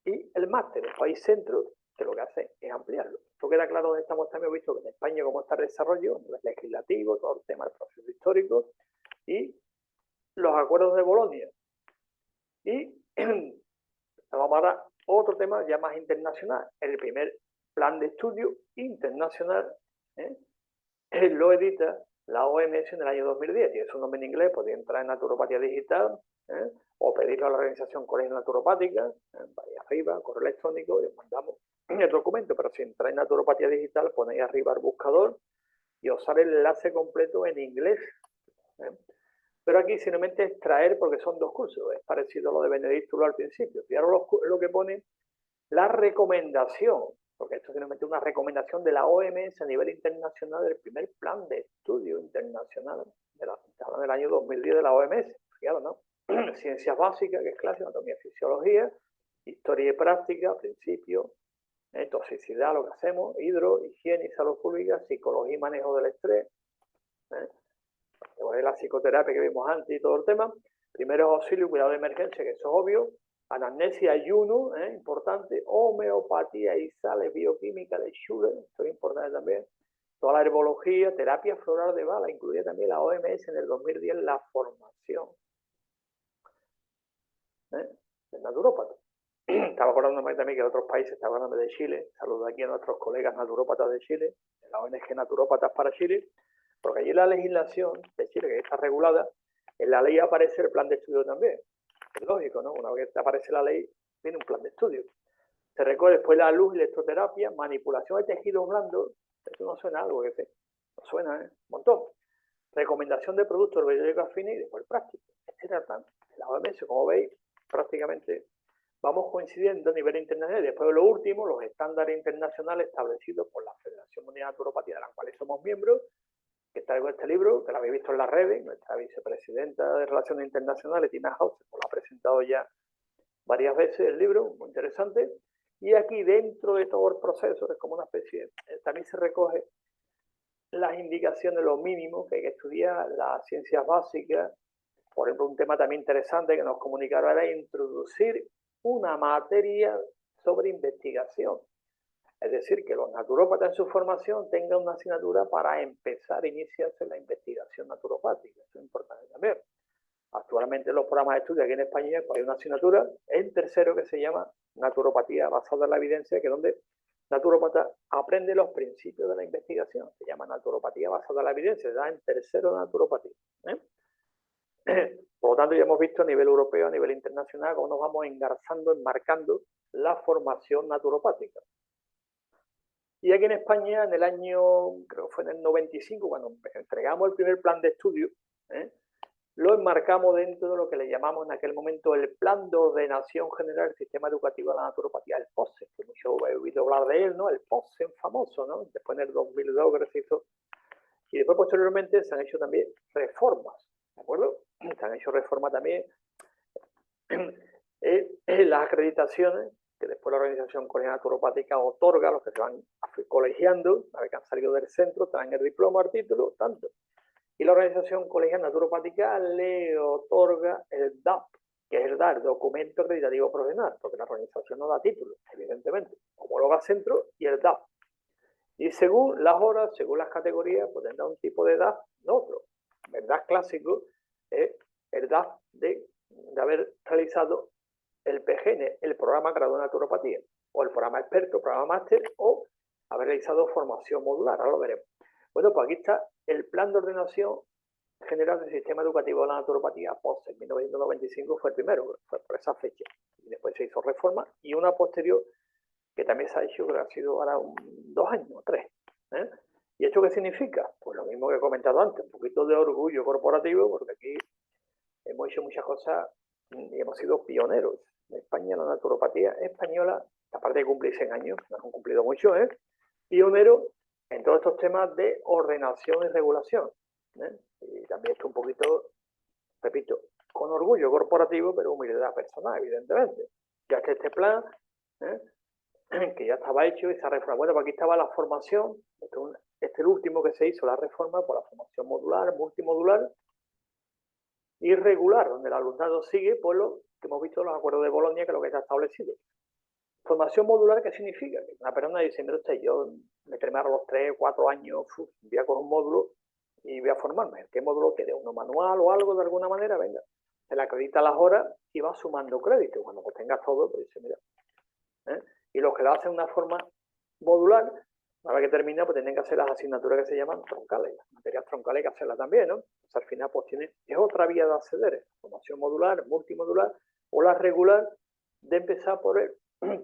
y el máster. El país centro, que lo que hace es ampliarlo. Esto queda claro donde estamos también visto que en España cómo está el desarrollo, a nivel legislativo, todo el tema del proceso histórico y los acuerdos de Bolonia. Y vamos ahora a otro tema ya más internacional, el primer plan de estudio internacional, lo edita la OMS en el año 2010, y es un nombre en inglés, podría entrar en naturopatía digital, o pedirlo a la organización Colegio Naturopática, vaya arriba, correo electrónico, y os mandamos el documento, pero si entráis en naturopatía digital, ponéis arriba el buscador y os sale el enlace completo en inglés. Pero aquí simplemente extraer, porque son 2 cursos, es parecido a lo de Benedicto al principio. Y ahora lo que pone la recomendación, porque esto es simplemente una recomendación de la OMS a nivel internacional del primer plan de estudio internacional del año 2010 de la OMS. Fijaros, ¿no? Ciencias básicas, que es clase, anatomía, fisiología, historia y práctica, principios, toxicidad, lo que hacemos, higiene y salud pública, psicología y manejo del estrés, la psicoterapia que vimos antes y todo el tema, primeros auxilios, cuidado de emergencia, que eso es obvio, anamnesia, ayuno, importante, homeopatía y sales, bioquímica de Schuller, esto es importante también, toda la herbología, terapia floral de Bala, incluye también la OMS en el 2010 la formación del naturópata. Estaba acordándome también que en otros países, estaba acordándome de Chile, saludo aquí a nuestros colegas naturópatas de Chile, de la ONG Naturópatas para Chile, porque allí la legislación de Chile, que está regulada, en la ley aparece el plan de estudio también. Es lógico, ¿no? Una vez que aparece la ley, tiene un plan de estudio. Se recoge después la luz, electroterapia, manipulación de tejidos blandos. Eso no suena algo que no suena, un montón. Recomendación de productos biológicos afines y después práctico. Este era el plan. La OMS, como veis, prácticamente vamos coincidiendo a nivel internacional. Después, lo último, los estándares internacionales establecidos por la Federación Mundial de Naturopatía, de la cual somos miembros, que traigo este libro, que lo habéis visto en las redes, nuestra vicepresidenta de Relaciones Internacionales, Tina House, lo ha presentado ya varias veces el libro, muy interesante, y aquí dentro de todo el proceso, es como una especie, también se recoge las indicaciones, lo mínimo que hay que estudiar, las ciencias básicas, por ejemplo, un tema también interesante que nos comunicaron era introducir una materia sobre investigación. Es decir, que los naturópatas en su formación tengan una asignatura para empezar a iniciarse en la investigación naturopática. Eso es importante también. Actualmente en los programas de estudio aquí en España pues hay una asignatura en tercero que se llama Naturopatía basada en la evidencia, que es donde naturópata aprende los principios de la investigación. Se llama Naturopatía basada en la evidencia, se da en tercero de naturopatía. Por lo tanto, ya hemos visto a nivel europeo, a nivel internacional, cómo nos vamos engarzando, enmarcando la formación naturopática. Y aquí en España, en el año, creo que fue en el 95, cuando entregamos el primer plan de estudio, lo enmarcamos dentro de lo que le llamamos en aquel momento el Plan de Ordenación General del Sistema Educativo de la Naturopatía, el POSE, que mucho he oído hablar de él, ¿no? El POSE famoso, ¿no? Después en el 2002 que se hizo. Y después posteriormente se han hecho también reformas, ¿de acuerdo? Se han hecho reformas también en las acreditaciones, que después la Organización Colegial Naturopática otorga a los que se van colegiando, a ver que han salido del centro, traen el diploma, el título, tanto. Y la Organización Colegial Naturopática le otorga el DAP, que es el documento acreditativo profesional, porque la organización no da título, evidentemente. Homologa centro y el DAP. Y según las horas, según las categorías, pues tendrá un tipo de DAP, no otro. El DAP clásico es el DAP de haber realizado el PGN, el programa graduado de naturopatía, o el programa experto, programa máster, o haber realizado formación modular, ahora lo veremos. Bueno, pues aquí está el plan de ordenación general del sistema educativo de la naturopatía, POSE, en 1995 fue el primero, fue por esa fecha, y después se hizo reforma, y una posterior que también se ha hecho, que ha sido ahora 2 años, 3. ¿Y esto qué significa? Pues lo mismo que he comentado antes, un poquito de orgullo corporativo, porque aquí hemos hecho muchas cosas y hemos sido pioneros. En España la naturopatía española, aparte de cumplir 100 años, nos han cumplido mucho, pionero en todos estos temas de ordenación y regulación. Y también esto un poquito, repito, con orgullo corporativo, pero humildad personal, evidentemente. Ya que este plan que ya estaba hecho, esa reforma. Bueno, pues aquí estaba la formación, este es el último que se hizo, la reforma por la formación modular, multimodular y regular, donde el alumnado sigue por lo que hemos visto en los acuerdos de Bolonia, que es lo que está establecido. Formación modular, ¿qué significa? Que una persona dice, mira usted, yo me termino a los 3 o 4 años, voy a coger un módulo y voy a formarme. ¿Qué módulo quiere? ¿Uno manual o algo de alguna manera? Venga, se le acredita las horas y va sumando créditos. Cuando pues tengas todo, pues dice, mira. Y los que lo hacen de una forma modular, a la que termina, pues tienen que hacer las asignaturas que se llaman troncales. Las materias troncales hay que hacerlas también, ¿no? Entonces, al final, pues es otra vía de acceder. Formación modular, multimodular o la regular, de empezar por el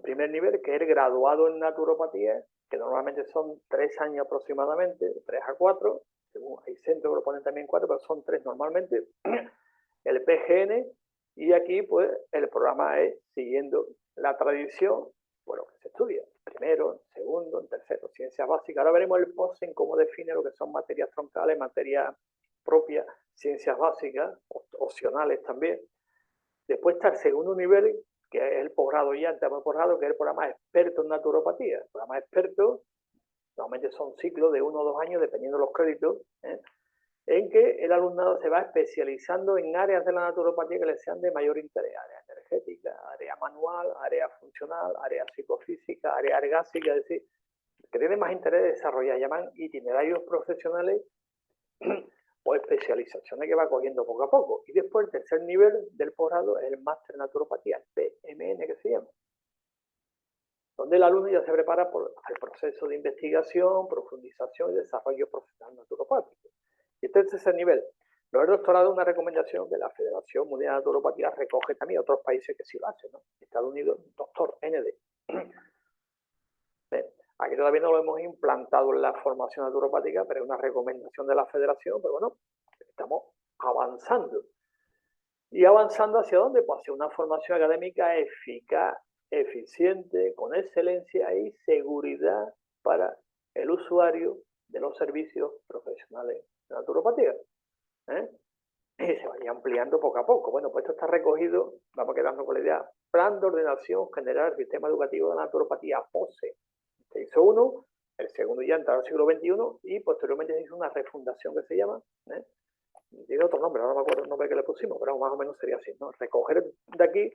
primer nivel, que es el graduado en naturopatía, que normalmente son 3 años aproximadamente, 3 a 4, según hay centros que lo ponen también 4, pero son 3 normalmente, el PGN, y aquí pues el programa es siguiendo la tradición, bueno, que se estudia, primero, segundo, tercero, ciencias básicas. Ahora veremos el POSEN, cómo define lo que son materias troncales, materias propias, ciencias básicas, opcionales también. Después está el segundo nivel, que es el posgrado ya, el tema posgrado, que es el programa experto en naturopatía. El programa experto, normalmente son ciclos de 1 o 2 años, dependiendo de los créditos, en que el alumnado se va especializando en áreas de la naturopatía que le sean de mayor interés, área energética, área manual, área funcional, área psicofísica, área ergásica, es decir, que tiene más interés de desarrollar, llaman itinerarios profesionales o especializaciones que va cogiendo poco a poco. Y después el tercer nivel del posgrado es el máster en naturopatía, PMN que se llama, donde el alumno ya se prepara por el proceso de investigación, profundización y desarrollo profesional naturopático. Y este es el tercer nivel. Los doctorados es una recomendación que la Federación Mundial de Naturopatía recoge también otros países que sí lo hacen, ¿no? Estados Unidos, doctor ND. Aquí todavía no lo hemos implantado en la formación naturopática, pero es una recomendación de la Federación, pero bueno, estamos avanzando. ¿Y avanzando hacia dónde? Pues hacia una formación académica eficaz, eficiente, con excelencia y seguridad para el usuario de los servicios profesionales de naturopatía. Y se vaya ampliando poco a poco. Bueno, pues esto está recogido, vamos quedando con la idea, Plan de Ordenación General del Sistema Educativo de la Naturopatía, POSE. Se hizo uno, el segundo ya entró al siglo XXI y posteriormente se hizo una refundación que se llama, tiene otro nombre, ahora no me acuerdo el nombre que le pusimos, pero más o menos sería así, ¿no? Recoger de aquí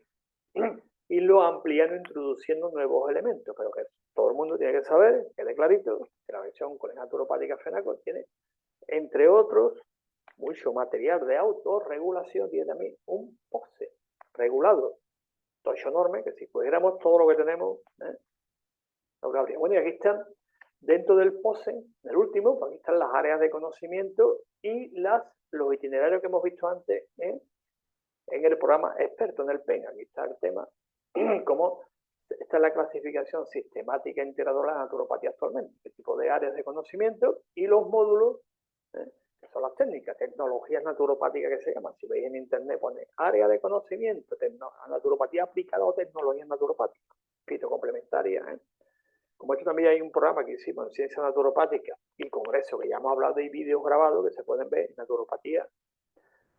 y lo ampliando, introduciendo nuevos elementos, pero que todo el mundo tiene que saber, quede clarito, que la versión con la naturopática FENACO tiene, entre otros, mucho material de autorregulación, tiene también un POSE regulado, tocho enorme, que si pudiéramos todo lo que tenemos, lo que habría. Bueno, y aquí están, dentro del POSE, el último, pues aquí están las áreas de conocimiento y los itinerarios que hemos visto antes en el programa experto, en el PEN. Aquí está el tema, como esta es la clasificación sistemática integradora de la naturopatía actualmente, el tipo de áreas de conocimiento y los módulos, que son las técnicas, tecnologías naturopáticas que se llaman. Si veis en internet, pone área de conocimiento, naturopatía aplicada o tecnologías naturopáticas, fitocomplementarias. Como esto también hay un programa que hicimos en ciencia naturopática y congreso que ya hemos hablado de vídeos grabados que se pueden ver en Naturopatía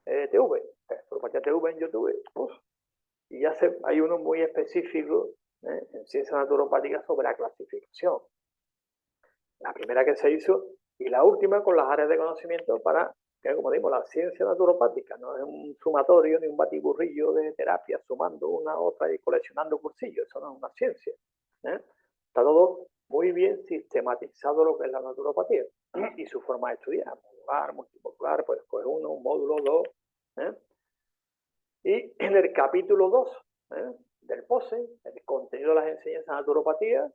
TV, Naturopatía TV en YouTube, y ya hay uno muy específico en ciencia naturopática sobre la clasificación. La primera que se hizo y la última con las áreas de conocimiento para, que como digo, la ciencia naturopática no es un sumatorio ni un batiburrillo de terapia sumando una a otra y coleccionando cursillos, eso no es una ciencia. Está todo muy bien sistematizado lo que es la naturopatía y su forma de estudiar, modular, multimodular, pues escoger uno, un módulo, dos. Y en el capítulo 2 del POSE, el contenido de las enseñanzas de naturopatía,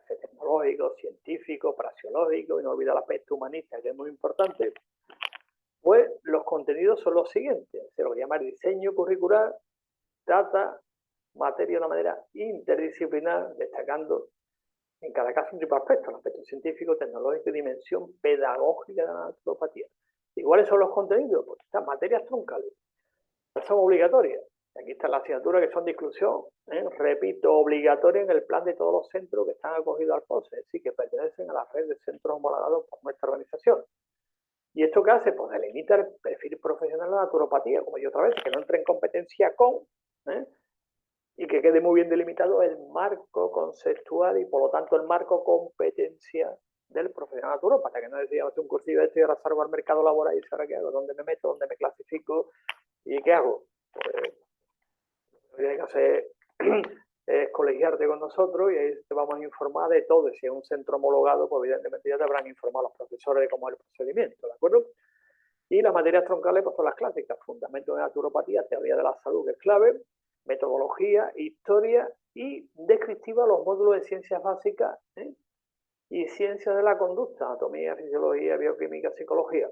tecnológico, científico, praxeológico, y no olvidar el aspecto humanista, que es muy importante, pues los contenidos son los siguientes. Se lo que llama el diseño curricular, trata materia de una manera interdisciplinar, destacando en cada caso un tipo de aspecto, el aspecto científico, tecnológico y dimensión pedagógica de la naturopatía. ¿Y cuáles son los contenidos? Pues estas materias troncales, son obligatorias. Aquí está la asignatura que son de inclusión, repito, obligatoria en el plan de todos los centros que están acogidos al POSE, es decir, que pertenecen a la red de centros homologados por nuestra organización. ¿Y esto qué hace? Pues delimita el perfil profesional de la naturopatía, como yo otra vez, que no entre en competencia con y que quede muy bien delimitado el marco conceptual y por lo tanto el marco competencial del profesional naturópata, que no decía, hacer un cursillo de esto y ahora salgo al mercado laboral y ahora qué hago, dónde me meto, dónde me clasifico y qué hago. Pues lo que tienes que hacer es colegiarte con nosotros y ahí te vamos a informar de todo. Y si es un centro homologado, pues evidentemente ya te habrán informado los profesores de cómo es el procedimiento, ¿de acuerdo? Y las materias troncales pues son las clásicas: fundamentos de naturopatía, teoría de la salud, que es clave, metodología, historia y descriptiva los módulos de ciencias básicas, y ciencias de la conducta, anatomía, fisiología, bioquímica, psicología,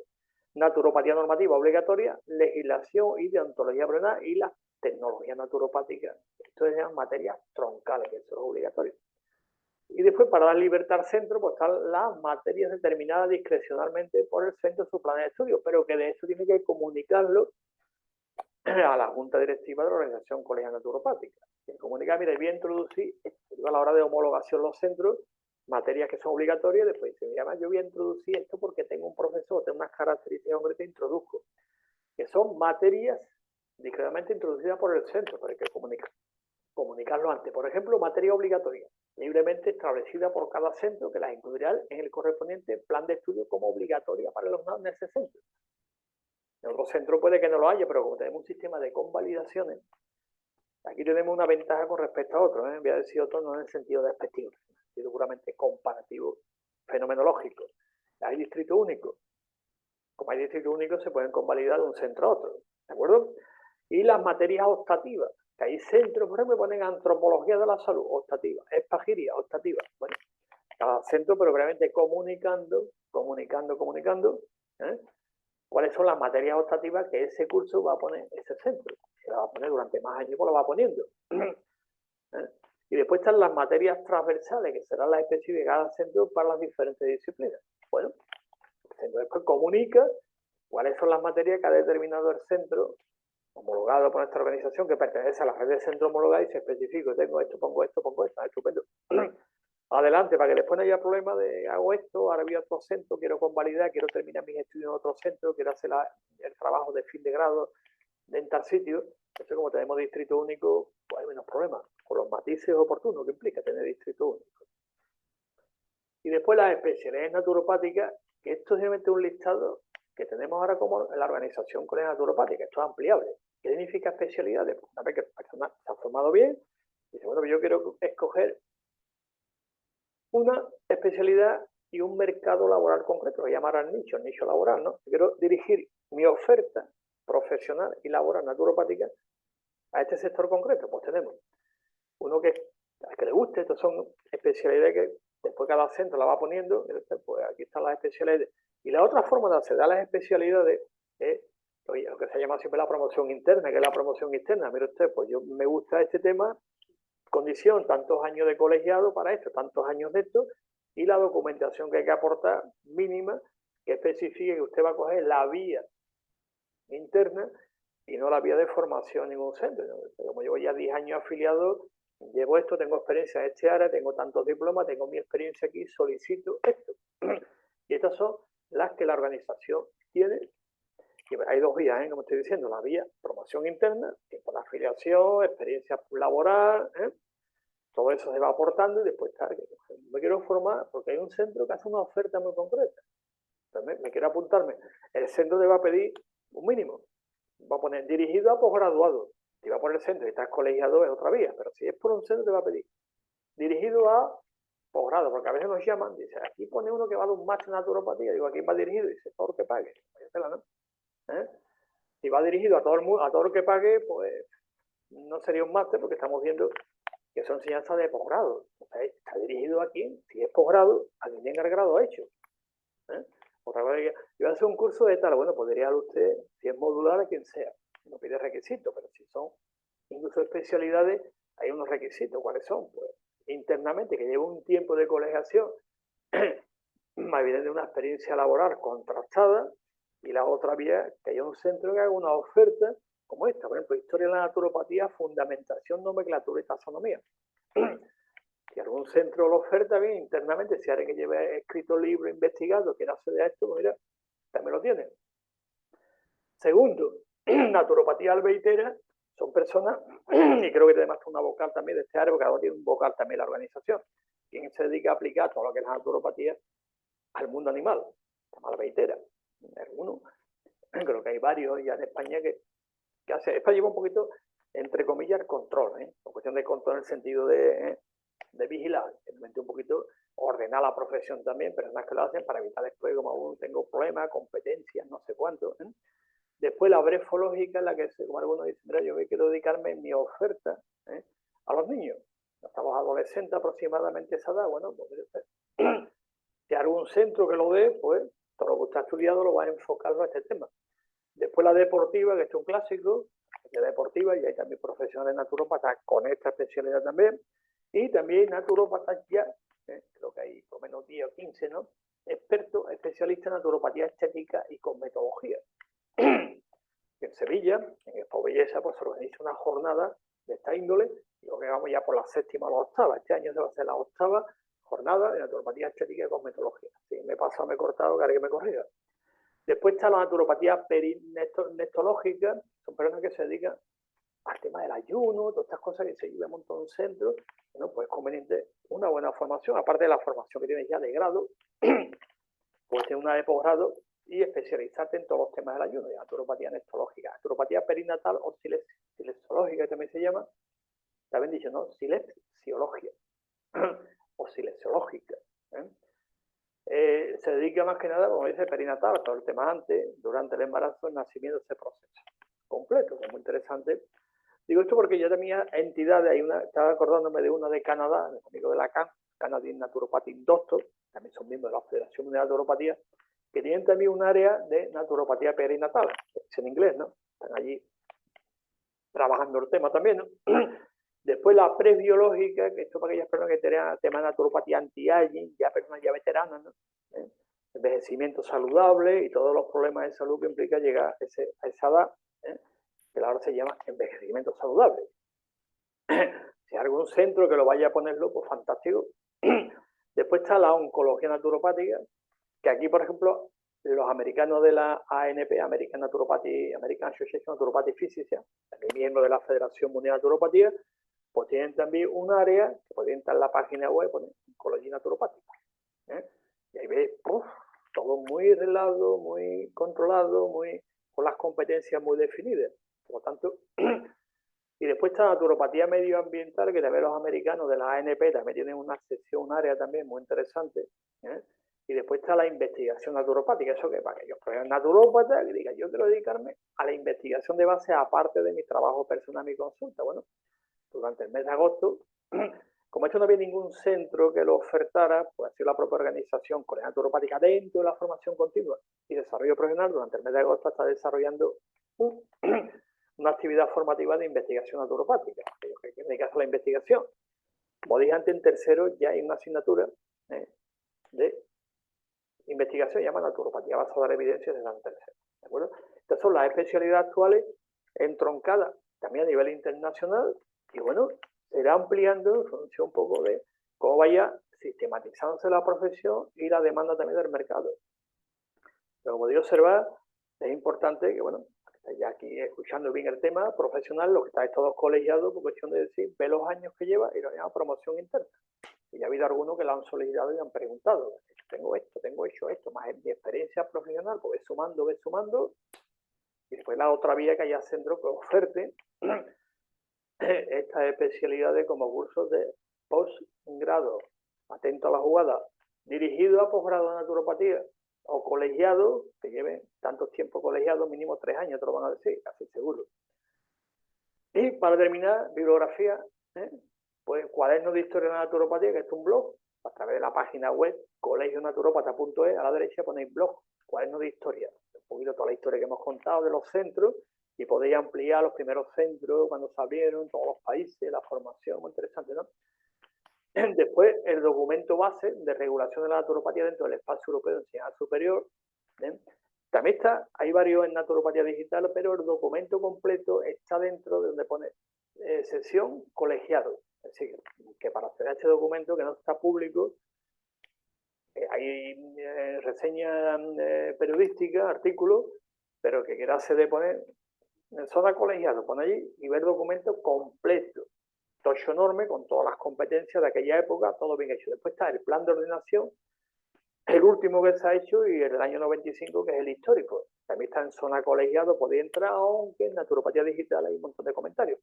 naturopatía normativa obligatoria, legislación y deontología plenaria y la tecnología naturopática. Esto se llaman materias troncales, que eso es obligatorio. Y después, para dar libertad al centro, pues están las materias determinadas discrecionalmente por el centro en su plan de estudio, pero que de eso tiene que comunicarlo a la junta directiva de la organización colegial naturopática. Que comunica, mira, voy a introducir, a la hora de homologación los centros, materias que son obligatorias, después dice, mira, yo voy a introducir esto porque tengo un profesor, tengo unas características concretas, introduzco, que son materias discretamente introducidas por el centro, pero hay que comunicarlo antes. Por ejemplo, materia obligatoria, libremente establecida por cada centro, que las incluirá en el correspondiente plan de estudio como obligatoria para los alumnos en ese centro. En otro centro puede que no lo haya, pero como tenemos un sistema de convalidaciones, aquí tenemos una ventaja con respecto a otros, voy a decir otros no en el sentido despectivo, en el sentido puramente comparativo, fenomenológico. Hay distrito único. Como hay distrito único, se pueden convalidar de un centro a otro, ¿de acuerdo? Y las materias optativas, que hay centros, por ejemplo, que ponen antropología de la salud, optativa, espagiria, optativa. Bueno, cada centro, pero realmente comunicando, cuáles son las materias optativas que ese curso va a poner ese centro. Se la va a poner durante más años, pues la va poniendo. Y después están las materias transversales, que serán las específicas de cada centro para las diferentes disciplinas. Bueno, el centro después comunica cuáles son las materias que ha determinado el centro homologado por nuestra organización, que pertenece a la red de centro homologado, y se especifica, tengo esto, pongo esto, estupendo. Adelante, para que después no haya problema de hago esto, ahora voy a otro centro, quiero convalidar, quiero terminar mis estudios en otro centro, quiero hacer el trabajo de fin de grado en tal sitio. Entonces, como tenemos distrito único, pues hay menos problemas, con los matices oportunos que implica tener distrito único. Y después las especialidades naturopáticas, que esto es simplemente un listado que tenemos ahora como en la organización colegial naturopática. Esto es ampliable. ¿Qué significa especialidades? Pues una vez que la persona se ha formado bien, dice, bueno, yo quiero escoger una especialidad y un mercado laboral concreto, que llamarán nicho, nicho laboral, ¿no? Yo quiero dirigir mi oferta profesional y laboral naturopática a este sector concreto. Pues tenemos uno que al que le guste, estas son especialidades que después cada centro la va poniendo, pues aquí están las especialidades. Y la otra forma de acceder a las especialidades es lo que se llama siempre la promoción interna, que es la promoción externa. Mire usted, pues yo me gusta este tema, condición, tantos años de colegiado para esto, tantos años de esto, y la documentación que hay que aportar mínima, que especifique que usted va a coger la vía interna y no la vía de formación en ningún centro. Como llevo ya 10 años afiliado, llevo esto, tengo experiencia en este área, tengo tantos diplomas, tengo mi experiencia aquí, solicito esto. Y estas son las que la organización tiene. Y hay dos vías, como estoy diciendo, la vía promoción interna, tiempo de afiliación, experiencia laboral, todo eso se va aportando y después está, me quiero formar porque hay un centro que hace una oferta muy concreta. Entonces me quiero apuntarme. El centro te va a pedir un mínimo. Va a poner dirigido a posgraduado. Si va por el centro y estás colegiado es otra vía, pero si es por un centro te va a pedir dirigido a posgrado, porque a veces nos llaman, dice, aquí pone uno que va a dar un máster en naturopatía, digo, ¿a quién va dirigido? Dice, todo lo que pague. ¿No? Si va dirigido a todo el mundo, a todo lo que pague, pues no sería un máster, porque estamos viendo que son enseñanzas de posgrado. Está dirigido a quién, si es posgrado, a quien tenga el grado hecho. Otra cosa que yo voy a hacer un curso de tal, bueno, podría usted, si es modular, a quien sea, no pide requisitos, pero si son incluso especialidades, hay unos requisitos. ¿Cuáles son? Pues internamente, que lleve un tiempo de colegiación, más evidente una experiencia laboral contrastada, y la otra vía, que haya un centro que haga una oferta como esta, por ejemplo, historia de la naturopatía, fundamentación, nomenclatura y taxonomía. Si algún centro lo oferta bien internamente, si alguien que lleve escrito libro, investigado, quiere acceder a esto, pues mira, también lo tiene. Segundo, naturopatía albeitera, son personas, y creo que además una vocal también de este área, porque ahora tiene un vocal también la organización, quien se dedica a aplicar todo lo que es la naturopatía al mundo animal, la malveitera. Algunos, creo que hay varios ya en España que hace, esto lleva un poquito, entre comillas, el control, por cuestión de control en el sentido de vigilar, simplemente un poquito ordenar la profesión también, pero es más que lo hacen para evitar después, como aún tengo problemas, competencias, no sé cuánto. Después la brefológica, en la que, como algunos dicen, mira, yo quiero dedicarme en mi oferta a los niños. Estamos adolescentes aproximadamente esa edad, bueno, pues si hay algún centro que lo dé, pues todo lo que usted ha estudiado lo va a enfocar a este tema. Después la deportiva, que es un clásico, la deportiva, y hay también profesionales naturópatas con esta especialidad también, y también naturópatas ya, creo que hay por lo menos 10 o 15, ¿no? Expertos, especialistas en naturopatía estética y cosmetología. En Sevilla, en Expo Belleza, pues se organiza una jornada de esta índole, y creo que vamos ya por la 7ª o la 8ª. Este año se va a hacer la 8ª jornada de naturopatía estética y cosmetología. Si me he pasado, me he cortado, que alguien me corrija. Después está la naturopatía perinestológica, son personas que se dedican al tema del ayuno, todas estas cosas que se llevan un montón de centros. Bueno, pues es conveniente una buena formación, aparte de la formación que tienes ya de grado, pues tener una de posgrado y especializarte en todos los temas del ayuno, de naturopatía nestológica, naturopatía perinatal o silesiológica, que también se llama, también dicho, ¿no? Silesiología o silesiológica. Se dedica más que nada, como dice, perinatal, todo el tema antes, durante el embarazo, el nacimiento, ese proceso completo, que es muy interesante. Digo esto porque yo tenía entidades, estaba acordándome de una de Canadá, el amigo de la Canadian Naturopathic Doctor, también son miembros de la Federación Mundial de Naturopatía, que tienen también un área de naturopatía perinatal, es en inglés, ¿no? Están allí trabajando el tema también, ¿no? Después la prebiológica, que esto para aquellas personas que tenían tema de naturopatía anti-aging, ya personas ya veteranas, ¿no? Envejecimiento saludable y todos los problemas de salud que implica llegar a esa edad, que ahora se llama envejecimiento saludable. Si hay algún centro que lo vaya a ponerlo, pues fantástico. Después está la oncología naturopática, que aquí, por ejemplo, los americanos de la ANP, American Association of Naturopathic Physicians, también miembros de la Federación Mundial de Naturopatía, pues tienen también un área que pueden entrar en la página web, poner oncología naturopática. Y ahí veis, todo muy relado, muy controlado, con las competencias muy definidas. Por lo tanto, y después está la naturopatía medioambiental, que también los americanos de la ANP también tienen una sección, un área también muy interesante. Y después está la investigación naturopática, eso que para aquellos naturópatas que digan, yo quiero dedicarme a la investigación de base aparte de mi trabajo personal, mi consulta. Bueno, durante el mes de agosto, como esto no había ningún centro que lo ofertara, pues ha sido la propia organización Corea Naturopática dentro de la formación continua y desarrollo profesional. Durante el mes de agosto está desarrollando una actividad formativa de investigación naturopática, que tiene que hacer la investigación. Como dije antes, en tercero ya hay una asignatura de investigación, llama naturopatía basada en evidencias de la tercero. ¿De acuerdo? Estas son las especialidades actuales entroncadas también a nivel internacional y bueno, se irá ampliando en función un poco de cómo vaya sistematizándose la profesión y la demanda también del mercado. Pero como digo, observar, es importante que, bueno, estáis ya aquí escuchando bien el tema profesional, los que estáis todos colegiados, por cuestión de decir, ve los años que lleva y lo llama promoción interna. Y ya ha habido algunos que lo han solicitado y han preguntado, tengo hecho esto, más en mi experiencia profesional, pues ves sumando, y después la otra vía que haya centros que oferte estas especialidades como cursos de posgrado, atento a la jugada, dirigido a posgrado de naturopatía, o colegiado, que lleven tantos tiempos colegiados, mínimo 3 años, te lo van a decir, casi seguro. Y para terminar, bibliografía, pues cuaderno de historia de la naturopatía, que es un blog, a través de la página web colegionaturopata.es, a la derecha ponéis blog, cuaderno de historia, un poquito toda la historia que hemos contado de los centros, y podéis ampliar los primeros centros, cuando se abrieron, todos los países, la formación, muy interesante, ¿no? Después, el documento base de regulación de la naturopatía dentro del espacio europeo de enseñanza superior. También hay varios en naturopatía digital, pero el documento completo está dentro de donde pone sesión colegiado. Es decir, que para acceder a este documento, que no está público, hay reseñas periodísticas, artículos, pero que quiera acceder, poner en zona colegiado, pone allí y ver documento completo, tocho enorme, con todas las competencias de aquella época, todo bien hecho. Después está el plan de ordenación, el último que se ha hecho, y el del año 95, que es el histórico. También está en zona colegiado, podía entrar, aunque en naturopatía digital hay un montón de comentarios.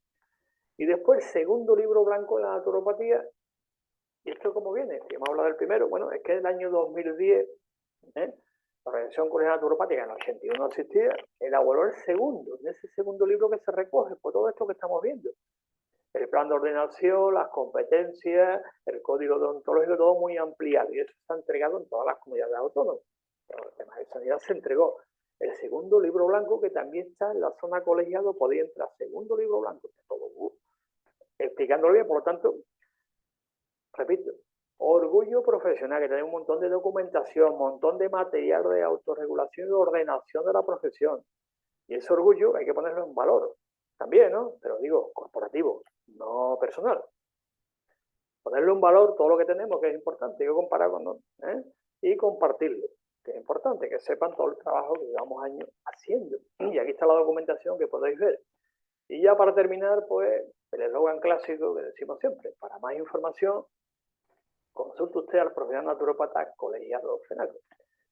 Y después el segundo libro blanco de la naturopatía. ¿Y esto cómo viene? Si hemos hablado del primero, bueno, es que en el año 2010, la Organización Colegial Naturopática en el 81 no existía, elaboró el segundo, en ese segundo libro que se recoge por todo esto que estamos viendo. El plan de ordenación, las competencias, el código deontológico, todo muy ampliado, y eso está entregado en todas las comunidades autónomas. Pero el tema de sanidad se entregó. El segundo libro blanco, que también está en la zona colegiado, podía entrar. Segundo libro blanco, todo explicándolo bien, por lo tanto, repito, orgullo profesional, que tenemos un montón de documentación, un montón de material de autorregulación y ordenación de la profesión. Y ese orgullo hay que ponerlo en valor también, ¿no? Pero digo, corporativo, no personal. Ponerlo en valor todo lo que tenemos, que es importante, hay que comparar con nosotros, y compartirlo, que es importante, que sepan todo el trabajo que llevamos años haciendo. Y aquí está la documentación que podéis ver. Y ya para terminar, pues, el eslogan clásico que decimos siempre: para más información, consulte usted al profesional naturópata colegiado FENACO.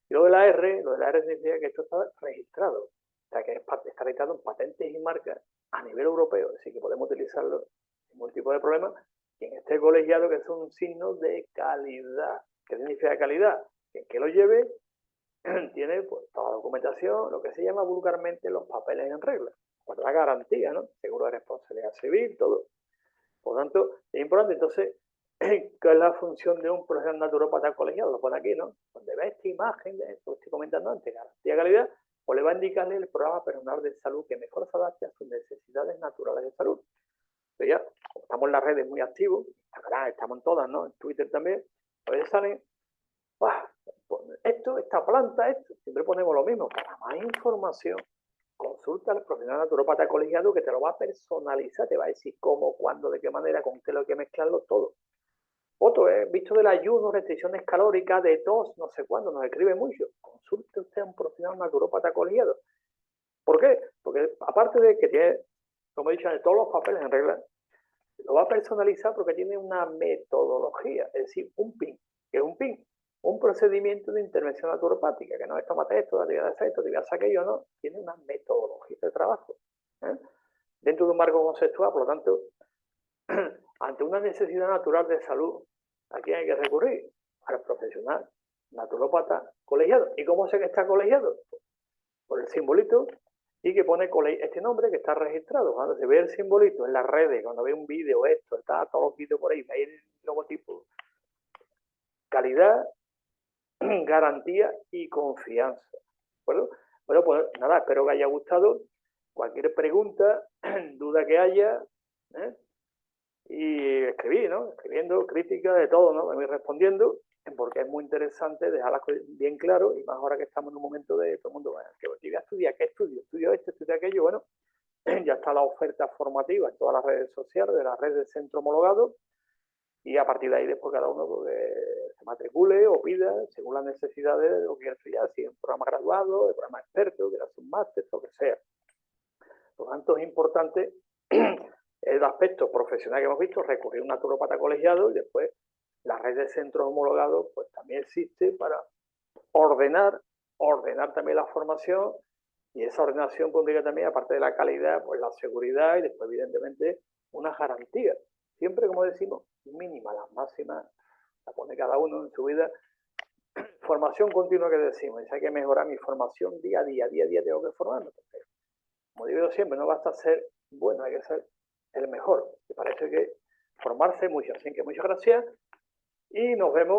Y lo de la R significa que esto está registrado, o sea, que está registrado en patentes y marcas a nivel europeo, así que podemos utilizarlo sin ningún tipo de problema. Quien esté colegiado, que es un signo de calidad. ¿Qué significa calidad? Que lo lleve tiene pues toda la documentación, lo que se llama vulgarmente los papeles en regla, cuando la garantía, ¿no? Seguro de responsabilidad civil, todo. Por lo tanto, es importante. Entonces, ¿qué es la función de un profesional naturópata colegiado? Lo pone aquí, ¿no? Donde ve esta imagen de esto que estoy comentando antes, garantía de calidad, pues le va a indicarle el programa personal de salud que mejor se adapte a sus necesidades naturales de salud. Pero ya, como estamos en las redes muy activos, Instagram, estamos en todas, ¿no? En Twitter también, pues salen, esto, esta planta, esto, siempre ponemos lo mismo. Para más información, consulta al profesional naturópata colegiado, que te lo va a personalizar, te va a decir cómo, cuándo, de qué manera, con qué lo hay que mezclarlo todo. Otro, visto del ayuno, restricciones calóricas, de tos, no sé cuándo, nos escribe mucho. Consulte usted a un profesional naturópata colegiado. ¿Por qué? Porque aparte de que tiene, como he dicho, todos los papeles en regla, lo va a personalizar porque tiene una metodología, es decir, un PIN. ¿Qué es un PIN? Un procedimiento de intervención naturopática, que no es tómate esto, te voy a hacer esto, te voy a hacer aquello, no. Tiene una metodología de trabajo, dentro de un marco conceptual. Por lo tanto, ante una necesidad natural de salud, ¿a quién hay que recurrir? Al profesional naturópata colegiado. ¿Y cómo sé que está colegiado? Por el simbolito, y que pone este nombre que está registrado. Cuando se ve el simbolito en las redes, cuando ve un vídeo, esto, está todos los vídeos por ahí, ve el logotipo. Calidad, garantía y confianza. ¿De acuerdo? Bueno, pues nada, espero que haya gustado. Cualquier pregunta, duda que haya, y escribir, ¿no? Escribiendo crítica de todo, ¿no? Me voy respondiendo, porque es muy interesante dejarlas bien claro, y más ahora que estamos en un momento de todo el mundo, bueno, que voy a estudiar, ¿qué estudio? Estudio esto, estudio aquello. Bueno, ya está la oferta formativa en todas las redes sociales de la red del centro homologado, y a partir de ahí después cada uno pues, se matricule o pida según las necesidades de lo que quiera estudiar, si es un programa graduado, de programa experto, que hacer un máster, lo que sea. Por lo tanto, es importante el aspecto profesional que hemos visto, recurrir a un naturópata colegiado, y después la red de centros homologados pues también existe para ordenar también la formación, y esa ordenación pondría también, aparte de la calidad, pues la seguridad, y después evidentemente una garantía. Siempre, como decimos, mínima, las máximas la pone cada uno en su vida. Formación continua, que decimos, y si hay que mejorar mi formación día a día tengo que formarme. Porque, como digo siempre, no basta ser bueno, hay que ser el mejor. Y parece que formarse mucho. Así que muchas gracias y nos vemos.